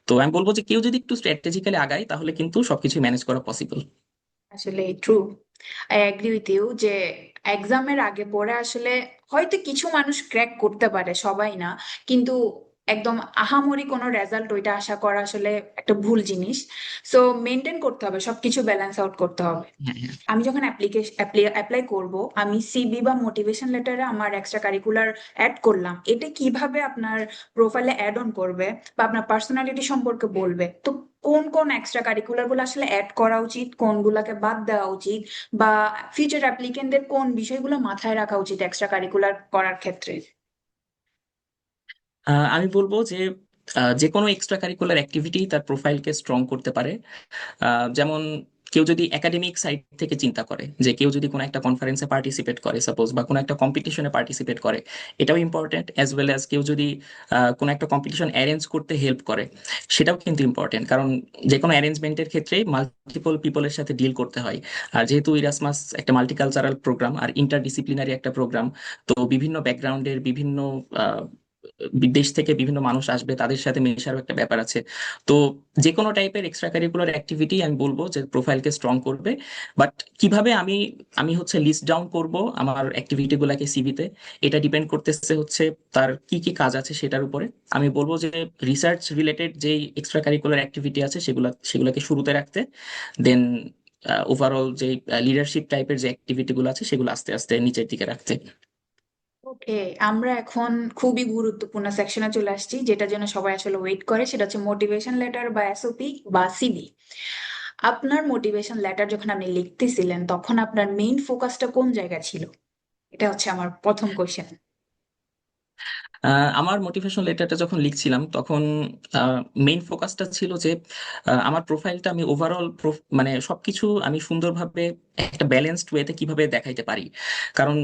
তো আমি বলবো যে কেউ যদি একটু স্ট্র্যাটেজিক্যালি আগায় তাহলে কিন্তু সবকিছু ম্যানেজ করা পসিবল। আসলে true, I agree with you যে এক্সামের আগে পড়ে আসলে হয়তো কিছু মানুষ ক্র্যাক করতে পারে, সবাই না, কিন্তু একদম আহামরি কোনো রেজাল্ট ওইটা আশা করা আসলে একটা ভুল জিনিস। সো মেনটেন করতে হবে, সবকিছু ব্যালেন্স আউট করতে হবে। হ্যাঁ, হ্যাঁ। আমি যখন অ্যাপ্লাই করব, আমি সিবি বা মোটিভেশন লেটারে আমার এক্সট্রা কারিকুলার অ্যাড করলাম, এটা কিভাবে আপনার প্রোফাইলে অ্যাড অন করবে বা আপনার পার্সোনালিটি সম্পর্কে বলবে? তো কোন কোন এক্সট্রা কারিকুলার গুলো আসলে অ্যাড করা উচিত, কোনগুলোকে বাদ দেওয়া উচিত, বা ফিউচার অ্যাপ্লিকেন্টদের কোন বিষয়গুলো মাথায় রাখা উচিত এক্সট্রা কারিকুলার করার ক্ষেত্রে? আমি বলবো যে যে কোনো এক্সট্রা কারিকুলার অ্যাক্টিভিটি তার প্রোফাইলকে স্ট্রং করতে পারে। যেমন কেউ যদি একাডেমিক সাইড থেকে চিন্তা করে, যে কেউ যদি কোনো একটা কনফারেন্সে পার্টিসিপেট করে সাপোজ, বা কোনো একটা কম্পিটিশনে পার্টিসিপেট করে, এটাও ইম্পর্টেন্ট। অ্যাজ ওয়েল অ্যাজ কেউ যদি কোনো একটা কম্পিটিশন অ্যারেঞ্জ করতে হেল্প করে, সেটাও কিন্তু ইম্পর্টেন্ট। কারণ যে কোনো অ্যারেঞ্জমেন্টের ক্ষেত্রে মাল্টিপল পিপলের সাথে ডিল করতে হয়। আর যেহেতু ইরাসমাস একটা মাল্টিকালচারাল প্রোগ্রাম আর ইন্টারডিসিপ্লিনারি একটা প্রোগ্রাম, তো বিভিন্ন ব্যাকগ্রাউন্ডের বিভিন্ন দেশ থেকে বিভিন্ন মানুষ আসবে, তাদের সাথে মেশারও একটা ব্যাপার আছে। তো যে কোনো টাইপের এক্সট্রা কারিকুলার অ্যাক্টিভিটি আমি বলবো যে প্রোফাইলকে স্ট্রং করবে। বাট কিভাবে আমি আমি হচ্ছে লিস্ট ডাউন করব আমার অ্যাক্টিভিটি গুলাকে সিভিতে, এটা ডিপেন্ড করতেছে হচ্ছে তার কি কি কাজ আছে সেটার উপরে। আমি বলবো যে রিসার্চ রিলেটেড যেই এক্সট্রা কারিকুলার অ্যাক্টিভিটি আছে সেগুলোকে শুরুতে রাখতে, দেন ওভারঅল যে লিডারশিপ টাইপের যে অ্যাক্টিভিটি গুলো আছে সেগুলো আস্তে আস্তে নিচের দিকে রাখতে। ওকে, আমরা এখন খুবই গুরুত্বপূর্ণ সেকশনে চলে আসছি, যেটার জন্য সবাই আসলে ওয়েট করে, সেটা হচ্ছে মোটিভেশন লেটার বা এসওপি বা সিবি। আপনার মোটিভেশন লেটার যখন আপনি লিখতেছিলেন, তখন আপনার মেইন ফোকাসটা কোন জায়গায় ছিল? এটা হচ্ছে আমার প্রথম কোশ্চেন। আমার মোটিভেশন লেটারটা যখন লিখছিলাম তখন মেইন ফোকাসটা ছিল যে আমার প্রোফাইলটা আমি ওভারঅল মানে সবকিছু আমি সুন্দরভাবে একটা ব্যালেন্সড ওয়েতে কিভাবে দেখাইতে পারি। কারণ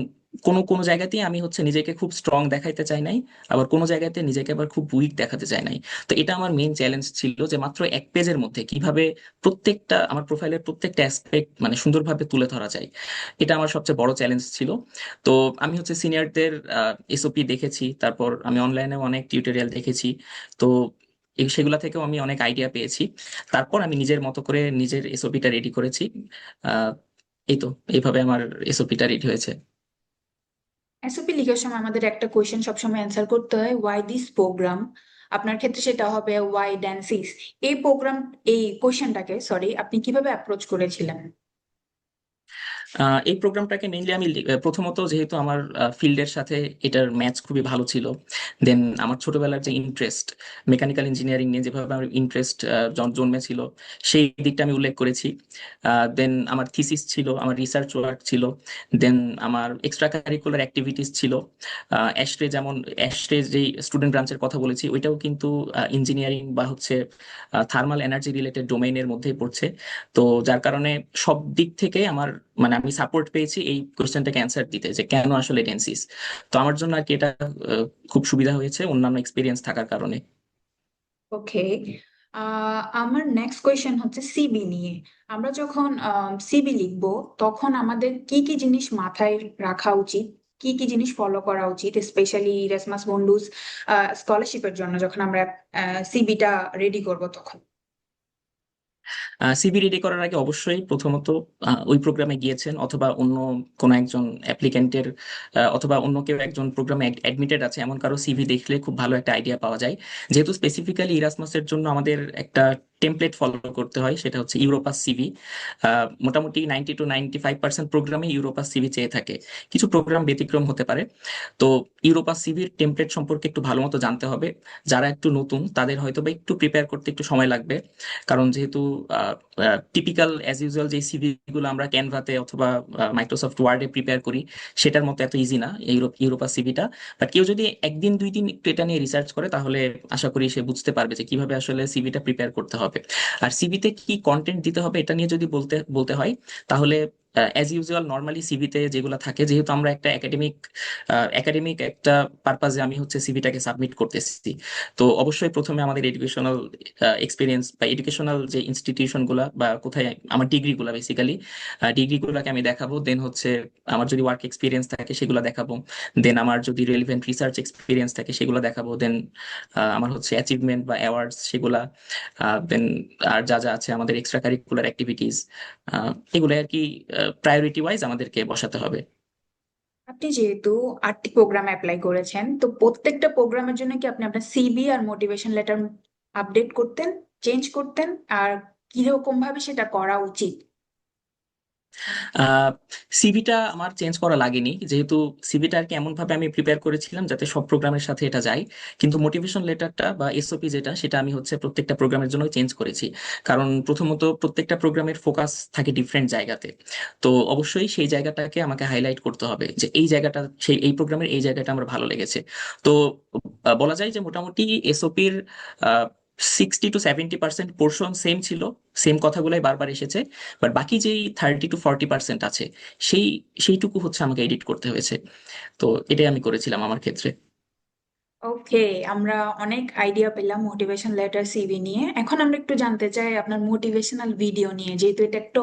কোনো কোনো জায়গাতেই আমি হচ্ছে নিজেকে খুব স্ট্রং দেখাইতে চাই নাই, আবার কোনো জায়গাতে নিজেকে আবার খুব উইক দেখাতে চাই নাই। তো এটা আমার মেইন চ্যালেঞ্জ ছিল, যে মাত্র এক পেজের মধ্যে কিভাবে প্রত্যেকটা আমার প্রোফাইলের প্রত্যেকটা অ্যাসপেক্ট মানে সুন্দরভাবে তুলে ধরা যায়। এটা আমার সবচেয়ে বড় চ্যালেঞ্জ ছিল। তো আমি হচ্ছে সিনিয়রদের এসওপি দেখেছি, তারপর আমি অনলাইনে অনেক টিউটোরিয়াল দেখেছি। তো সেগুলা থেকেও আমি অনেক আইডিয়া পেয়েছি। তারপর আমি নিজের মতো করে নিজের এসওপিটা রেডি করেছি। আহ এই তো, এইভাবে আমার এসওপিটা রেডি হয়েছে। এসওপি লেখার সময় আমাদের একটা কোয়েশ্চেন সবসময় অ্যান্সার করতে হয়, ওয়াই দিস প্রোগ্রাম। আপনার ক্ষেত্রে সেটা হবে ওয়াই ড্যান্সিস। এই প্রোগ্রাম, এই কোয়েশ্চেনটাকে, সরি, আপনি কিভাবে অ্যাপ্রোচ করেছিলেন? এই প্রোগ্রামটাকে মেইনলি আমি প্রথমত যেহেতু আমার ফিল্ডের সাথে এটার ম্যাচ খুবই ভালো ছিল, দেন আমার ছোটবেলার যে ইন্টারেস্ট মেকানিক্যাল ইঞ্জিনিয়ারিং নিয়ে, যেভাবে আমার ইন্টারেস্ট জন্মেছিল, সেই দিকটা আমি উল্লেখ করেছি। দেন আমার থিসিস ছিল, আমার রিসার্চ ওয়ার্ক ছিল, দেন আমার এক্সট্রা কারিকুলার অ্যাক্টিভিটিস ছিল। অ্যাশরে, যেমন অ্যাশরে যে স্টুডেন্ট ব্রাঞ্চের কথা বলেছি, ওইটাও কিন্তু ইঞ্জিনিয়ারিং বা হচ্ছে থার্মাল এনার্জি রিলেটেড ডোমেইনের মধ্যেই পড়ছে। তো যার কারণে সব দিক থেকে আমার মানে আমি সাপোর্ট পেয়েছি এই কোশ্চেনটাকে অ্যান্সার দিতে, যে কেন আসলে ডেন্সিস। তো আমার জন্য আর কি এটা খুব সুবিধা হয়েছে অন্যান্য এক্সপিরিয়েন্স থাকার কারণে। ওকে, আমার নেক্সট কোয়েশ্চেন হচ্ছে সিবি নিয়ে। আমরা যখন সিবি লিখবো, তখন আমাদের কি কি জিনিস মাথায় রাখা উচিত, কি কি জিনিস ফলো করা উচিত, স্পেশালি ইরাসমাস বন্ডুস স্কলারশিপের জন্য যখন আমরা সিবিটা রেডি করব তখন? সিভি রেডি করার আগে অবশ্যই প্রথমত ওই প্রোগ্রামে গিয়েছেন, অথবা অন্য কোনো একজন অ্যাপ্লিকেন্টের অথবা অন্য কেউ একজন প্রোগ্রামে অ্যাডমিটেড আছে এমন কারো সিভি দেখলে খুব ভালো একটা আইডিয়া পাওয়া যায়। যেহেতু স্পেসিফিক্যালি ইরাসমাসের জন্য আমাদের একটা টেমপ্লেট ফলো করতে হয়, সেটা হচ্ছে ইউরোপাস সিভি। মোটামুটি 90 to 95% প্রোগ্রামে ইউরোপাস সিভি চেয়ে থাকে। কিছু প্রোগ্রাম ব্যতিক্রম হতে পারে। তো ইউরোপাস সিভির টেমপ্লেট সম্পর্কে একটু ভালো মতো জানতে হবে। যারা একটু নতুন তাদের হয়তো বা একটু প্রিপেয়ার করতে একটু সময় লাগবে। কারণ যেহেতু টিপিক্যাল অ্যাজ ইউজুয়াল যে সিভি গুলো আমরা ক্যানভাতে অথবা মাইক্রোসফট ওয়ার্ডে প্রিপেয়ার করি, সেটার মতো এত ইজি না ইউরোপা সিভিটা। বাট কেউ যদি একদিন দুই দিন একটু এটা নিয়ে রিসার্চ করে, তাহলে আশা করি সে বুঝতে পারবে যে কিভাবে আসলে সিভিটা প্রিপেয়ার করতে হবে। আর সিভিতে কি কন্টেন্ট দিতে হবে এটা নিয়ে যদি বলতে বলতে হয়, তাহলে অ্যাজ ইউজুয়াল নর্মালি সিভিতে যেগুলো থাকে, যেহেতু আমরা একটা একাডেমিক একটা পারপাজে আমি হচ্ছে সিভিটাকে সাবমিট করতেছি, তো অবশ্যই প্রথমে আমাদের এডুকেশনাল এক্সপিরিয়েন্স বা এডুকেশনাল যে ইনস্টিটিউশন গুলা বা কোথায় আমার ডিগ্রিগুলা, বেসিক্যালি ডিগ্রিগুলোকে আমি দেখাবো। দেন হচ্ছে আমার যদি ওয়ার্ক এক্সপিরিয়েন্স থাকে সেগুলো দেখাবো। দেন আমার যদি রেলিভেন্ট রিসার্চ এক্সপিরিয়েন্স থাকে সেগুলো দেখাবো। দেন আমার হচ্ছে অ্যাচিভমেন্ট বা অ্যাওয়ার্ডস সেগুলা। দেন আর যা যা আছে আমাদের এক্সট্রা কারিকুলার অ্যাক্টিভিটিস, এগুলো আর কি প্রায়োরিটি ওয়াইজ আমাদেরকে বসাতে হবে। আপনি যেহেতু 8টি প্রোগ্রামে অ্যাপ্লাই করেছেন, তো প্রত্যেকটা প্রোগ্রামের জন্য কি আপনি আপনার সিভি আর মোটিভেশন লেটার আপডেট করতেন, চেঞ্জ করতেন, আর কিরকম ভাবে সেটা করা উচিত? সিভিটা আমার চেঞ্জ করা লাগেনি, যেহেতু সিভিটা আর কি এমন ভাবে আমি প্রিপেয়ার করেছিলাম যাতে সব প্রোগ্রামের সাথে এটা যায়। কিন্তু মোটিভেশন লেটারটা বা এসওপি যেটা, সেটা আমি হচ্ছে প্রত্যেকটা প্রোগ্রামের জন্য চেঞ্জ করেছি। কারণ প্রথমত প্রত্যেকটা প্রোগ্রামের ফোকাস থাকে ডিফারেন্ট জায়গাতে। তো অবশ্যই সেই জায়গাটাকে আমাকে হাইলাইট করতে হবে যে এই জায়গাটা, সেই এই প্রোগ্রামের এই জায়গাটা আমার ভালো লেগেছে। তো বলা যায় যে মোটামুটি এসওপির 60 to 70% পোর্শন সেম ছিল, সেম কথাগুলাই বারবার এসেছে। বাট বাকি যেই 30 to 40% আছে, সেই সেইটুকু হচ্ছে আমাকে এডিট করতে হয়েছে। তো এটাই আমি করেছিলাম আমার ক্ষেত্রে। ওকে, আমরা অনেক আইডিয়া পেলাম মোটিভেশন লেটার সিভি নিয়ে। এখন আমরা একটু জানতে চাই আপনার মোটিভেশনাল ভিডিও নিয়ে, যেহেতু এটা একটা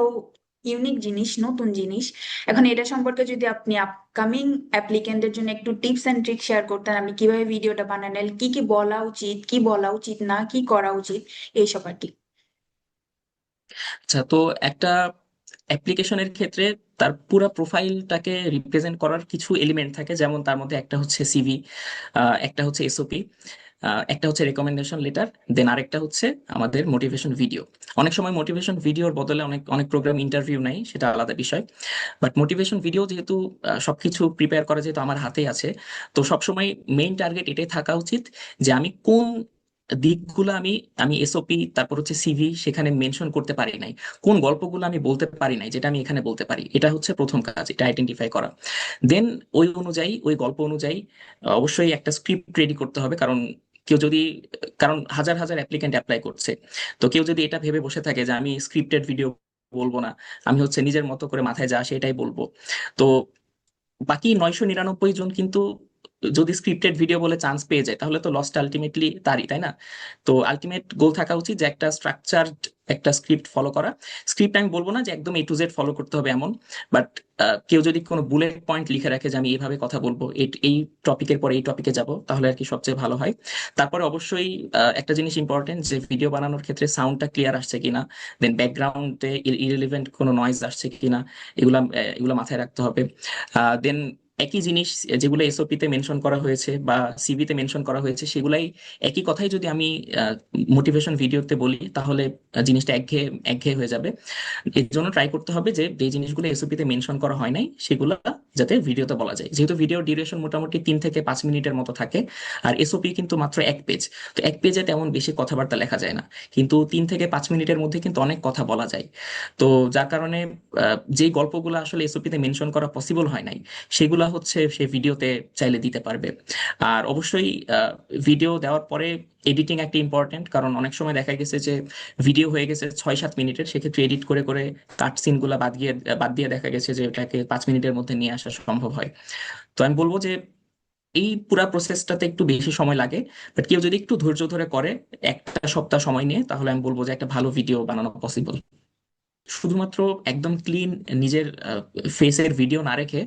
ইউনিক জিনিস, নতুন জিনিস। এখন এটা সম্পর্কে যদি আপনি আপকামিং অ্যাপ্লিকেন্টের জন্য একটু টিপস এন্ড ট্রিক শেয়ার করতেন, আপনি কিভাবে ভিডিওটা বানালেন, কি কি বলা উচিত, কি বলা উচিত না, কি করা উচিত, এইসব আর কি। আচ্ছা, তো একটা অ্যাপ্লিকেশনের ক্ষেত্রে তার পুরো প্রোফাইলটাকে রিপ্রেজেন্ট করার কিছু এলিমেন্ট থাকে, যেমন তার মধ্যে একটা হচ্ছে সিভি, একটা হচ্ছে এসওপি, একটা হচ্ছে রেকমেন্ডেশন লেটার, দেন আরেকটা হচ্ছে আমাদের মোটিভেশন ভিডিও। অনেক সময় মোটিভেশন ভিডিওর বদলে অনেক অনেক প্রোগ্রাম ইন্টারভিউ নেয়, সেটা আলাদা বিষয়। বাট মোটিভেশন ভিডিও যেহেতু সবকিছু প্রিপেয়ার করা যেহেতু আমার হাতেই আছে, তো সবসময় মেইন টার্গেট এটাই থাকা উচিত যে আমি কোন দিকগুলো আমি আমি এসওপি তারপর হচ্ছে সিভি সেখানে মেনশন করতে পারি নাই, কোন গল্পগুলো আমি বলতে পারি নাই যেটা আমি এখানে বলতে পারি। এটা হচ্ছে প্রথম কাজ, এটা আইডেন্টিফাই করা। দেন ওই অনুযায়ী, ওই গল্প অনুযায়ী অবশ্যই একটা স্ক্রিপ্ট রেডি করতে হবে। কারণ কেউ যদি, কারণ হাজার হাজার অ্যাপ্লিকেন্ট অ্যাপ্লাই করছে, তো কেউ যদি এটা ভেবে বসে থাকে যে আমি স্ক্রিপ্টেড ভিডিও বলবো না, আমি হচ্ছে নিজের মতো করে মাথায় যা আসে এটাই বলবো, তো বাকি 999 জন কিন্তু যদি স্ক্রিপ্টেড ভিডিও বলে চান্স পেয়ে যায়, তাহলে তো লসটা আলটিমেটলি তারই, তাই না? তো আলটিমেট গোল থাকা উচিত যে একটা স্ট্রাকচারড একটা স্ক্রিপ্ট ফলো করা। স্ক্রিপ্ট আমি বলবো না যে একদম A to Z ফলো করতে হবে এমন, বাট কেউ যদি কোনো বুলেট পয়েন্ট লিখে রাখে যে আমি এইভাবে কথা বলবো, এই টপিকের পরে এই টপিকে যাব, তাহলে আর কি সবচেয়ে ভালো হয়। তারপরে অবশ্যই একটা জিনিস ইম্পর্টেন্ট, যে ভিডিও বানানোর ক্ষেত্রে সাউন্ডটা ক্লিয়ার আসছে কিনা, দেন ব্যাকগ্রাউন্ডে ইররিলেভেন্ট কোনো নয়েজ আসছে কিনা, এগুলা মাথায় রাখতে হবে। দেন একই জিনিস যেগুলো এসওপি তে মেনশন করা হয়েছে বা সিভি তে মেনশন করা হয়েছে, সেগুলাই একই কথাই যদি আমি মোটিভেশন ভিডিওতে বলি, তাহলে জিনিসটা একঘেয়ে একঘেয়ে হয়ে যাবে। এর জন্য ট্রাই করতে হবে যে যে জিনিসগুলো এসওপি তে মেনশন করা হয় নাই সেগুলো যাতে ভিডিওতে বলা যায়। যেহেতু ভিডিও ডিউরেশন মোটামুটি 3 থেকে 5 মিনিটের মতো থাকে, আর এসওপি কিন্তু মাত্র 1 পেজ, তো 1 পেজে তেমন বেশি কথাবার্তা লেখা যায় না, কিন্তু 3 থেকে 5 মিনিটের মধ্যে কিন্তু অনেক কথা বলা যায়। তো যার কারণে যে গল্পগুলো আসলে এসওপি তে মেনশন করা পসিবল হয় নাই, সেগুলা হচ্ছে সে ভিডিওতে চাইলে দিতে পারবে। আর অবশ্যই ভিডিও দেওয়ার পরে এডিটিং একটা ইম্পর্টেন্ট, কারণ অনেক সময় দেখা গেছে যে ভিডিও হয়ে গেছে 6-7 মিনিটের, সেক্ষেত্রে এডিট করে করে কাট সিন গুলা বাদ দিয়ে দেখা গেছে যে ওটাকে 5 মিনিটের মধ্যে নিয়ে আসা সম্ভব হয়। তো আমি বলবো যে এই পুরা প্রসেসটাতে একটু বেশি সময় লাগে, বাট কেউ যদি একটু ধৈর্য ধরে করে, একটা সপ্তাহ সময় নিয়ে, তাহলে আমি বলবো যে একটা ভালো ভিডিও বানানো পসিবল। শুধুমাত্র একদম ক্লিন নিজের ফেসের ভিডিও না রেখে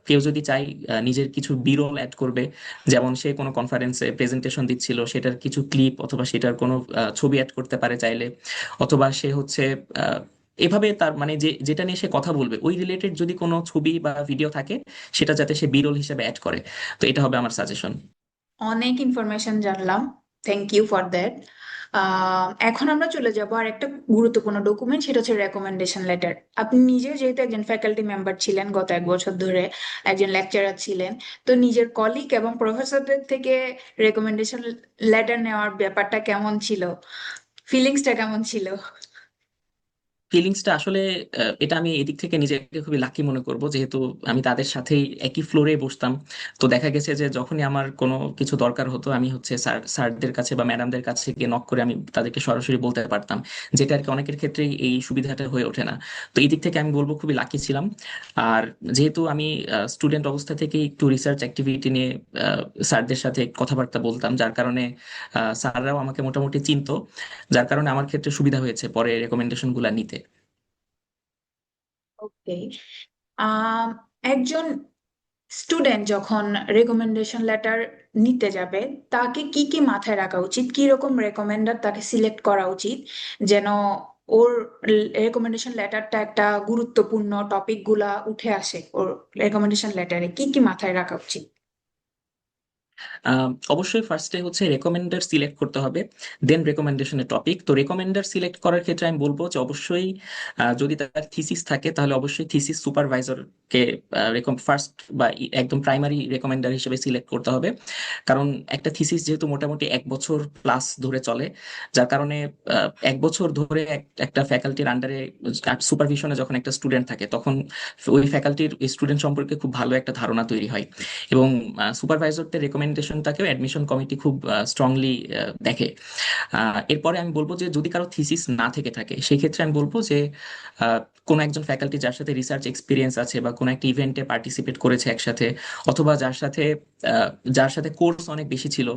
কেউ যদি চাই নিজের কিছু বিরল অ্যাড করবে, যেমন সে কোনো কনফারেন্সে প্রেজেন্টেশন দিচ্ছিল, সেটার কিছু ক্লিপ অথবা সেটার কোনো ছবি অ্যাড করতে পারে চাইলে, অথবা সে হচ্ছে আহ, এভাবে তার মানে যে যেটা নিয়ে সে কথা বলবে ওই রিলেটেড যদি কোনো ছবি বা ভিডিও থাকে, সেটা যাতে সে বিরল হিসেবে অ্যাড করে। তো এটা হবে আমার সাজেশন। অনেক ইনফরমেশন জানলাম, থ্যাংক ইউ ফর দ্যাট। এখন আমরা চলে যাব আর একটা গুরুত্বপূর্ণ ডকুমেন্ট, সেটা হচ্ছে রেকমেন্ডেশন লেটার। আপনি নিজেও যেহেতু একজন ফ্যাকাল্টি মেম্বার ছিলেন, গত 1 বছর ধরে একজন লেকচারার ছিলেন, তো নিজের কলিগ এবং প্রফেসরদের থেকে রেকমেন্ডেশন লেটার নেওয়ার ব্যাপারটা কেমন ছিল, ফিলিংসটা কেমন ছিল? ফিলিংসটা আসলে এটা আমি এদিক থেকে নিজেকে খুবই লাকি মনে করব, যেহেতু আমি তাদের সাথেই একই ফ্লোরে বসতাম। তো দেখা গেছে যে যখনই আমার কোনো কিছু দরকার হতো, আমি হচ্ছে স্যারদের কাছে বা ম্যাডামদের কাছে গিয়ে নক করে আমি তাদেরকে সরাসরি বলতে পারতাম, যেটা আর কি অনেকের ক্ষেত্রেই এই সুবিধাটা হয়ে ওঠে না। তো এই দিক থেকে আমি বলবো খুবই লাকি ছিলাম। আর যেহেতু আমি স্টুডেন্ট অবস্থা থেকে একটু রিসার্চ অ্যাক্টিভিটি নিয়ে স্যারদের সাথে কথাবার্তা বলতাম, যার কারণে স্যাররাও আমাকে মোটামুটি চিনতো, যার কারণে আমার ক্ষেত্রে সুবিধা হয়েছে পরে রেকমেন্ডেশন গুলা নিতে। ওকে। একজন স্টুডেন্ট যখন রেকমেন্ডেশন লেটার নিতে যাবে, তাকে কি কি মাথায় রাখা উচিত, কি রকম রেকমেন্ডার তাকে সিলেক্ট করা উচিত, যেন ওর রেকমেন্ডেশন লেটারটা একটা গুরুত্বপূর্ণ টপিক গুলা উঠে আসে ওর রেকমেন্ডেশন লেটারে, কি কি মাথায় রাখা উচিত? অবশ্যই ফার্স্টে হচ্ছে রেকমেন্ডার সিলেক্ট করতে হবে, দেন রেকমেন্ডেশনের টপিক। তো রেকমেন্ডার সিলেক্ট করার ক্ষেত্রে আমি বলবো যে অবশ্যই যদি তার থিসিস থাকে তাহলে অবশ্যই থিসিস সুপারভাইজরকে ফার্স্ট বা একদম প্রাইমারি রেকমেন্ডার হিসেবে সিলেক্ট করতে হবে। কারণ একটা থিসিস যেহেতু মোটামুটি 1 বছর প্লাস ধরে চলে, যার কারণে 1 বছর ধরে একটা ফ্যাকাল্টির আন্ডারে সুপারভিশনে যখন একটা স্টুডেন্ট থাকে, তখন ওই ফ্যাকাল্টির স্টুডেন্ট সম্পর্কে খুব ভালো একটা ধারণা তৈরি হয়। এবং সুপারভাইজরদের রেকমেন্ডেশনটাকেও অ্যাডমিশন কমিটি খুব স্ট্রংলি দেখে। এরপরে আমি বলবো যে যদি কারো থিসিস না থেকে থাকে, সেই ক্ষেত্রে আমি বলবো যে আহ, কোনো একজন ফ্যাকাল্টি যার সাথে রিসার্চ এক্সপিরিয়েন্স আছে বা কোনো একটা ইভেন্টে পার্টিসিপেট করেছে একসাথে, অথবা যার সাথে কোর্স অনেক বেশি ছিল,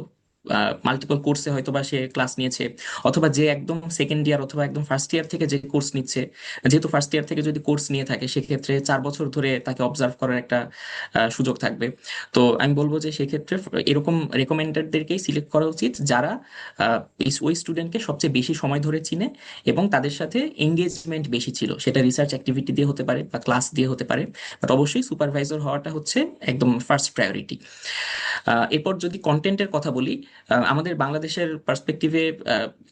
মাল্টিপল কোর্সে হয়তো বা সে ক্লাস নিয়েছে, অথবা যে একদম সেকেন্ড ইয়ার অথবা একদম ফার্স্ট ইয়ার থেকে যে কোর্স নিচ্ছে। যেহেতু ফার্স্ট ইয়ার থেকে যদি কোর্স নিয়ে থাকে, সেক্ষেত্রে 4 বছর ধরে তাকে অবজার্ভ করার একটা সুযোগ থাকবে। তো আমি বলবো যে সেক্ষেত্রে এরকম রেকমেন্ডারদেরকেই সিলেক্ট করা উচিত, যারা ওই স্টুডেন্টকে সবচেয়ে বেশি সময় ধরে চিনে এবং তাদের সাথে এঙ্গেজমেন্ট বেশি ছিল, সেটা রিসার্চ অ্যাক্টিভিটি দিয়ে হতে পারে বা ক্লাস দিয়ে হতে পারে। বাট অবশ্যই সুপারভাইজার হওয়াটা হচ্ছে একদম ফার্স্ট প্রায়োরিটি। এরপর যদি কন্টেন্টের কথা বলি, আমাদের বাংলাদেশের পার্সপেক্টিভে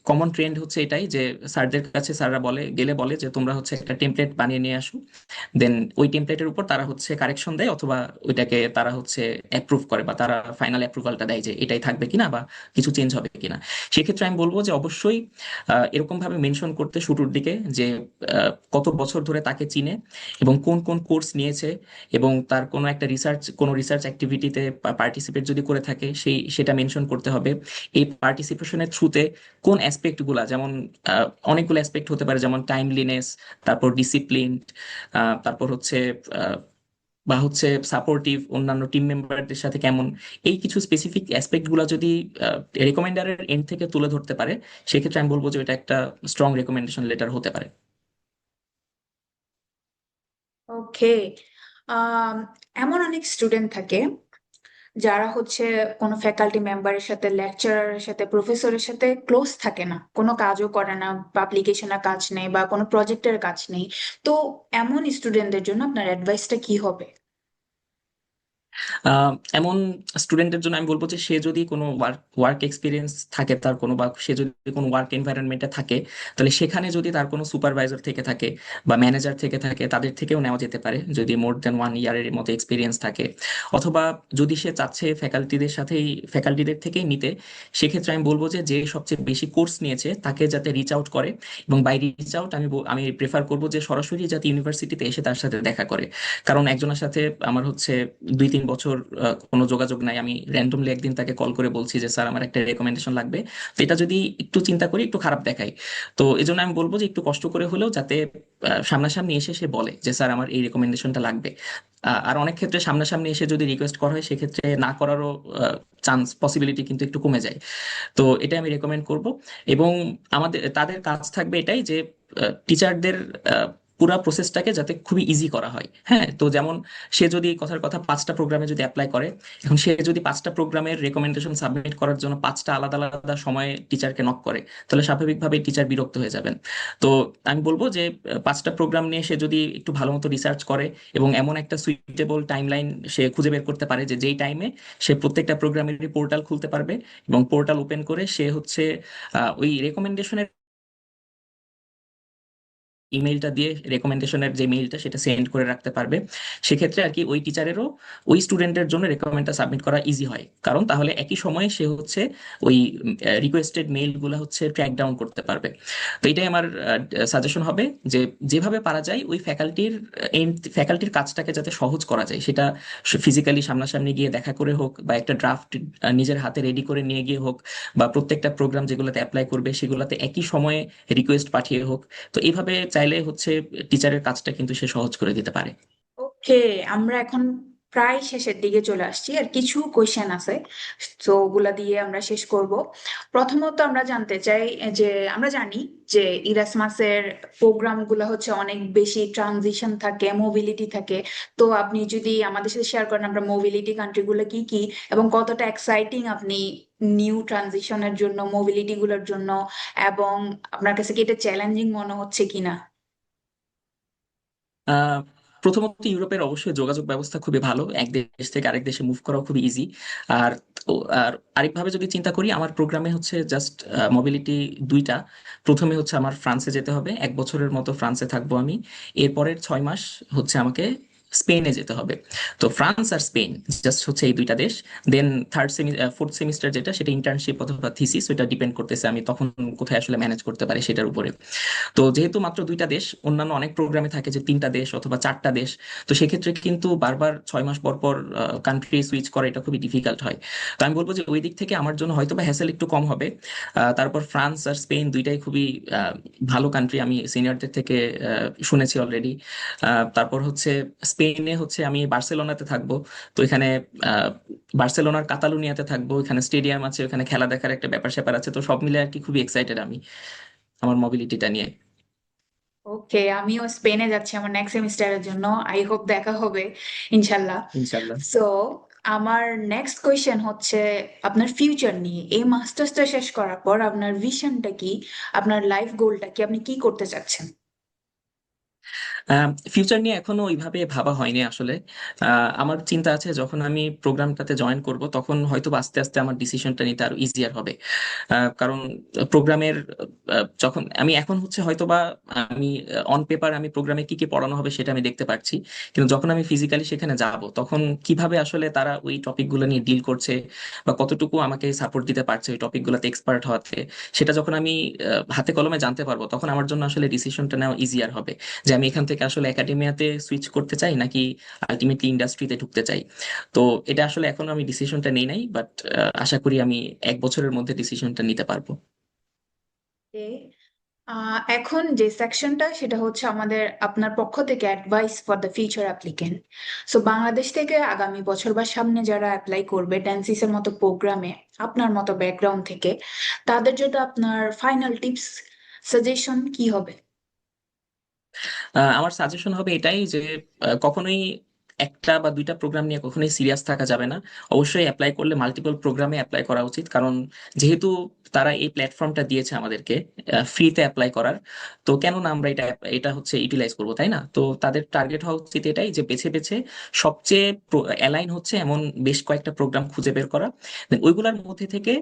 কমন ট্রেন্ড হচ্ছে এটাই যে স্যারদের কাছে স্যাররা বলে যে তোমরা হচ্ছে একটা টেমপ্লেট বানিয়ে নিয়ে আসো, দেন ওই টেমপ্লেটের উপর তারা হচ্ছে কারেকশন দেয়, অথবা ওইটাকে তারা হচ্ছে অ্যাপ্রুভ করে বা তারা ফাইনাল অ্যাপ্রুভালটা দেয় যে এটাই থাকবে কিনা বা কিছু চেঞ্জ হবে কিনা। সেক্ষেত্রে আমি বলবো যে অবশ্যই এরকম ভাবে মেনশন করতে শুরুর দিকে যে কত বছর ধরে তাকে চিনে এবং কোন কোন কোর্স নিয়েছে, এবং তার কোনো রিসার্চ অ্যাক্টিভিটিতে পার্টিসিপেট যদি করে থাকে সেটা মেনশন করতে হবে। এই পার্টিসিপেশনের থ্রুতে কোন অ্যাসপেক্ট গুলা, যেমন অনেকগুলো অ্যাসপেক্ট হতে পারে, যেমন টাইমলিনেস, তারপর ডিসিপ্লিন, তারপর হচ্ছে আহ, বা হচ্ছে সাপোর্টিভ, অন্যান্য টিম মেম্বারদের সাথে কেমন, এই কিছু স্পেসিফিক অ্যাসপেক্ট গুলা যদি রেকমেন্ডারের এন্ড থেকে তুলে ধরতে পারে, সেক্ষেত্রে আমি বলবো যে এটা একটা স্ট্রং রেকমেন্ডেশন লেটার হতে পারে। ওকে। এমন অনেক স্টুডেন্ট থাকে যারা হচ্ছে কোনো ফ্যাকাল্টি মেম্বারের সাথে, লেকচারারের সাথে, প্রফেসরের সাথে ক্লোজ থাকে না, কোনো কাজও করে না, পাবলিকেশনের কাজ নেই বা কোনো প্রজেক্টের কাজ নেই। তো এমন স্টুডেন্টদের জন্য আপনার অ্যাডভাইসটা কি হবে? আহ, এমন স্টুডেন্টের জন্য আমি বলবো যে সে যদি কোনো ওয়ার্ক এক্সপিরিয়েন্স থাকে তার কোনো, বা সে যদি কোনো ওয়ার্ক এনভায়রনমেন্টে থাকে, তাহলে সেখানে যদি তার কোনো সুপারভাইজার থেকে থাকে বা ম্যানেজার থেকে থাকে, তাদের থেকেও নেওয়া যেতে পারে যদি মোর দেন 1 ইয়ারের মতো এক্সপিরিয়েন্স থাকে। অথবা যদি সে চাচ্ছে ফ্যাকাল্টিদের থেকেই নিতে, সেক্ষেত্রে আমি বলবো যে যে সবচেয়ে বেশি কোর্স নিয়েছে তাকে যাতে রিচ আউট করে। এবং বাই রিচ আউট আমি প্রেফার করবো যে সরাসরি যাতে ইউনিভার্সিটিতে এসে তার সাথে দেখা করে। কারণ একজনের সাথে আমার হচ্ছে 2-3 বছর কোনো যোগাযোগ নাই, আমি র্যান্ডমলি একদিন তাকে কল করে বলছি যে স্যার আমার একটা রেকমেন্ডেশন লাগবে, তো এটা যদি একটু চিন্তা করি একটু খারাপ দেখায়। তো এই জন্য আমি বলবো যে একটু কষ্ট করে হলেও যাতে সামনাসামনি এসে সে বলে যে স্যার আমার এই রেকমেন্ডেশনটা লাগবে। আর অনেক ক্ষেত্রে সামনাসামনি এসে যদি রিকোয়েস্ট করা হয়, সেক্ষেত্রে না করারও চান্স পসিবিলিটি কিন্তু একটু কমে যায়। তো এটা আমি রেকমেন্ড করব। এবং তাদের কাজ থাকবে এটাই যে টিচারদের পুরা প্রসেসটাকে যাতে খুবই ইজি করা হয়। হ্যাঁ, তো যেমন সে যদি কথার কথা 5টা প্রোগ্রামে যদি অ্যাপ্লাই করে, এখন সে যদি 5টা প্রোগ্রামের রেকমেন্ডেশন সাবমিট করার জন্য 5টা আলাদা আলাদা সময়ে টিচারকে নক করে, তাহলে স্বাভাবিকভাবেই টিচার বিরক্ত হয়ে যাবেন। তো আমি বলবো যে 5টা প্রোগ্রাম নিয়ে সে যদি একটু ভালো মতো রিসার্চ করে এবং এমন একটা সুইটেবল টাইমলাইন সে খুঁজে বের করতে পারে যে যেই টাইমে সে প্রত্যেকটা প্রোগ্রামের পোর্টাল খুলতে পারবে, এবং পোর্টাল ওপেন করে সে হচ্ছে ওই রেকমেন্ডেশনের ইমেইলটা দিয়ে রেকমেন্ডেশনের যে মেইলটা সেটা সেন্ড করে রাখতে পারবে। সেক্ষেত্রে আর কি ওই টিচারেরও ওই স্টুডেন্টের জন্য রেকমেন্ডটা সাবমিট করা ইজি হয়, কারণ তাহলে একই সময়ে সে হচ্ছে ওই রিকোয়েস্টেড মেইলগুলো হচ্ছে ট্র্যাক ডাউন করতে পারবে। তো এটাই আমার সাজেশন হবে যে যেভাবে পারা যায় ওই ফ্যাকাল্টির কাজটাকে যাতে সহজ করা যায়, সেটা ফিজিক্যালি সামনাসামনি গিয়ে দেখা করে হোক, বা একটা ড্রাফট নিজের হাতে রেডি করে নিয়ে গিয়ে হোক, বা প্রত্যেকটা প্রোগ্রাম যেগুলোতে অ্যাপ্লাই করবে সেগুলোতে একই সময়ে রিকোয়েস্ট পাঠিয়ে হোক। তো এইভাবে চাইলে হচ্ছে টিচারের কাজটা কিন্তু সে সহজ করে দিতে পারে। ওকে, আমরা এখন প্রায় শেষের দিকে চলে আসছি, আর কিছু কোয়েশ্চেন আছে, তো ওগুলা দিয়ে আমরা শেষ করব। প্রথমত আমরা জানতে চাই যে আমরা জানি যে ইরাসমাসের প্রোগ্রাম গুলো হচ্ছে অনেক বেশি ট্রানজিশন থাকে, মোবিলিটি থাকে। তো আপনি যদি আমাদের সাথে শেয়ার করেন আমরা মোবিলিটি কান্ট্রি গুলো কি কি এবং কতটা এক্সাইটিং আপনি নিউ ট্রানজিশনের জন্য, মোবিলিটি গুলোর জন্য, এবং আপনার কাছে কি এটা চ্যালেঞ্জিং মনে হচ্ছে কিনা? আহ প্রথমত ইউরোপের অবশ্যই যোগাযোগ ব্যবস্থা খুবই ভালো, এক দেশ থেকে আরেক দেশে মুভ করাও খুবই ইজি। আর আর আরেকভাবে যদি চিন্তা করি, আমার প্রোগ্রামে হচ্ছে জাস্ট মোবিলিটি দুইটা। প্রথমে হচ্ছে আমার ফ্রান্সে যেতে হবে, 1 বছরের মতো ফ্রান্সে থাকবো আমি। এরপরের 6 মাস হচ্ছে আমাকে স্পেনে যেতে হবে। তো ফ্রান্স আর স্পেন জাস্ট হচ্ছে এই দুইটা দেশ। দেন ফোর্থ সেমিস্টার যেটা, সেটা ইন্টার্নশিপ অথবা থিসিস, ওইটা ডিপেন্ড করতেছে আমি তখন কোথায় আসলে ম্যানেজ করতে পারি সেটার উপরে। তো যেহেতু মাত্র দুইটা দেশ, অন্যান্য অনেক প্রোগ্রামে থাকে যে 3টা দেশ অথবা 4টা দেশ, তো সেক্ষেত্রে কিন্তু বারবার 6 মাস পর পর কান্ট্রি সুইচ করা এটা খুবই ডিফিকাল্ট হয়। তো আমি বলবো যে ওই দিক থেকে আমার জন্য হয়তো বা হ্যাসেল একটু কম হবে। তারপর ফ্রান্স আর স্পেন দুইটাই খুবই ভালো কান্ট্রি, আমি সিনিয়রদের থেকে শুনেছি অলরেডি। তারপর হচ্ছে স্পেনে হচ্ছে আমি বার্সেলোনাতে থাকবো। তো এখানে আহ, বার্সেলোনার কাতালুনিয়াতে থাকবো, এখানে স্টেডিয়াম আছে, ওখানে খেলা দেখার একটা ব্যাপার স্যাপার আছে। তো সব মিলে আর কি খুবই এক্সাইটেড আমি আমার মোবিলিটিটা নিয়ে। ওকে, আমিও স্পেনে যাচ্ছি আমার নেক্সট সেমিস্টারের জন্য, আই হোপ দেখা হবে ইনশাল্লাহ। ইনশাল্লাহ। সো আমার নেক্সট কোয়েশ্চেন হচ্ছে আপনার ফিউচার নিয়ে। এই মাস্টার্সটা শেষ করার পর আপনার ভিশনটা কি, আপনার লাইফ গোলটা কি, আপনি কি করতে চাচ্ছেন? ফিউচার নিয়ে এখনো ওইভাবে ভাবা হয়নি আসলে। আমার চিন্তা আছে যখন আমি প্রোগ্রামটাতে জয়েন করব তখন হয়তো বা আস্তে আস্তে আমার ডিসিশনটা নিতে আরো ইজিয়ার হবে। কারণ প্রোগ্রামের যখন আমি এখন হচ্ছে হয়তো বা আমি অন পেপার আমি প্রোগ্রামে কি কি পড়ানো হবে সেটা আমি দেখতে পাচ্ছি, কিন্তু যখন আমি ফিজিক্যালি সেখানে যাব তখন কিভাবে আসলে তারা ওই টপিকগুলো নিয়ে ডিল করছে, বা কতটুকু আমাকে সাপোর্ট দিতে পারছে ওই টপিকগুলোতে এক্সপার্ট হওয়াতে, সেটা যখন আমি হাতে কলমে জানতে পারবো তখন আমার জন্য আসলে ডিসিশনটা নেওয়া ইজিয়ার হবে যে আমি এখান থেকে আসলে একাডেমিয়াতে সুইচ করতে চাই নাকি আলটিমেটলি ইন্ডাস্ট্রিতে ঢুকতে চাই। তো এটা আসলে এখনো আমি ডিসিশনটা নেই নাই, বাট আশা করি আমি 1 বছরের মধ্যে ডিসিশনটা নিতে পারবো। এ, এখন যে সেকশনটা সেটা হচ্ছে আমাদের আপনার পক্ষ থেকে advice for the future applicant. So Bangladesh থেকে আগামী বছর বা সামনে যারা অ্যাপ্লাই করবে টেনসিসের মতো প্রোগ্রামে, আপনার মতো ব্যাকগ্রাউন্ড থেকে, তাদের জন্য আপনার ফাইনাল টিপস, সাজেশন কি হবে? আমার সাজেশন হবে এটাই যে কখনোই একটা বা দুইটা প্রোগ্রাম নিয়ে কখনোই সিরিয়াস থাকা যাবে না। অবশ্যই অ্যাপ্লাই করলে মাল্টিপল প্রোগ্রামে অ্যাপ্লাই করা উচিত, কারণ যেহেতু তারা এই প্ল্যাটফর্মটা দিয়েছে আমাদেরকে ফ্রিতে অ্যাপ্লাই করার, তো কেন না আমরা এটা এটা হচ্ছে ইউটিলাইজ করবো, তাই না? তো তাদের টার্গেট হওয়া উচিত এটাই যে বেছে বেছে সবচেয়ে অ্যালাইন হচ্ছে এমন বেশ কয়েকটা প্রোগ্রাম খুঁজে বের করা। Then ওইগুলোর মধ্যে থেকে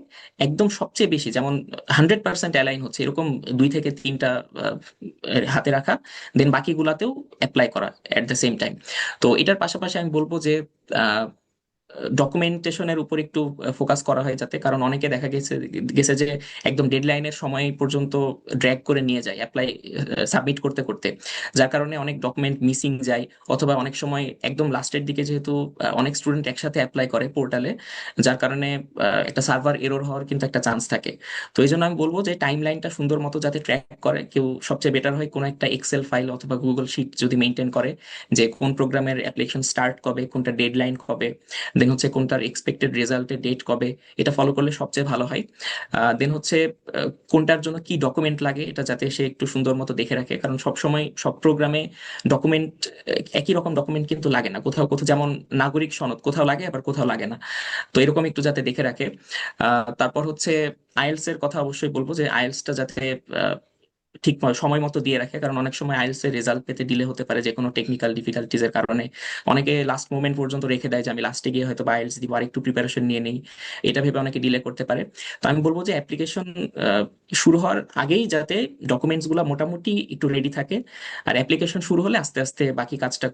একদম সবচেয়ে বেশি, যেমন 100% অ্যালাইন হচ্ছে এরকম 2 থেকে 3টা হাতে রাখা, দেন বাকিগুলাতেও অ্যাপ্লাই করা এট দ্য সেম টাইম। তো এটার পাশাপাশি আমি বলবো যে ডকুমেন্টেশনের উপর একটু ফোকাস করা হয় যাতে, কারণ অনেকে দেখা গেছে গেছে যে একদম ডেডলাইনের সময় পর্যন্ত ড্র্যাগ করে নিয়ে যায় অ্যাপ্লাই সাবমিট করতে করতে, যার কারণে অনেক ডকুমেন্ট মিসিং যায়। অথবা অনেক সময় একদম লাস্টের দিকে যেহেতু অনেক স্টুডেন্ট একসাথে অ্যাপ্লাই করে পোর্টালে, যার কারণে একটা সার্ভার এরর হওয়ার কিন্তু একটা চান্স থাকে। তো এই জন্য আমি বলবো যে টাইম লাইনটা সুন্দর মতো যাতে ট্র্যাক করে কেউ, সবচেয়ে বেটার হয় কোনো একটা এক্সেল ফাইল অথবা গুগল শিট যদি মেনটেন করে যে কোন প্রোগ্রামের অ্যাপ্লিকেশন স্টার্ট কবে, কোনটা ডেডলাইন কবে, দেন হচ্ছে কোনটার এক্সপেক্টেড রেজাল্টের ডেট কবে, এটা ফলো করলে সবচেয়ে ভালো হয়। দেন হচ্ছে কোনটার জন্য কি ডকুমেন্ট লাগে এটা যাতে সে একটু সুন্দর মতো দেখে রাখে, কারণ সব সময় সব প্রোগ্রামে ডকুমেন্ট একই রকম ডকুমেন্ট কিন্তু লাগে না, কোথাও কোথাও যেমন নাগরিক সনদ কোথাও লাগে আবার কোথাও লাগে না। তো এরকম একটু যাতে দেখে রাখে। তারপর হচ্ছে আইএলস এর কথা অবশ্যই বলবো যে আইএলসটা যাতে ঠিক সময় মতো দিয়ে রাখে, কারণ অনেক সময় আইএলটিএস এর রেজাল্ট পেতে ডিলে হতে পারে যে কোনো টেকনিক্যাল ডিফিকাল্টিজ এর কারণে। অনেকে লাস্ট মোমেন্ট পর্যন্ত রেখে দেয় যে আমি লাস্টে গিয়ে হয়তো বা আইএলটিএস দিব, আর একটু প্রিপারেশন নিয়ে নেই, এটা ভেবে অনেকে ডিলে করতে পারে। তো আমি বলবো যে অ্যাপ্লিকেশন শুরু হওয়ার আগেই যাতে ডকুমেন্টস গুলো মোটামুটি একটু রেডি থাকে, আর অ্যাপ্লিকেশন শুরু হলে আস্তে আস্তে বাকি কাজটা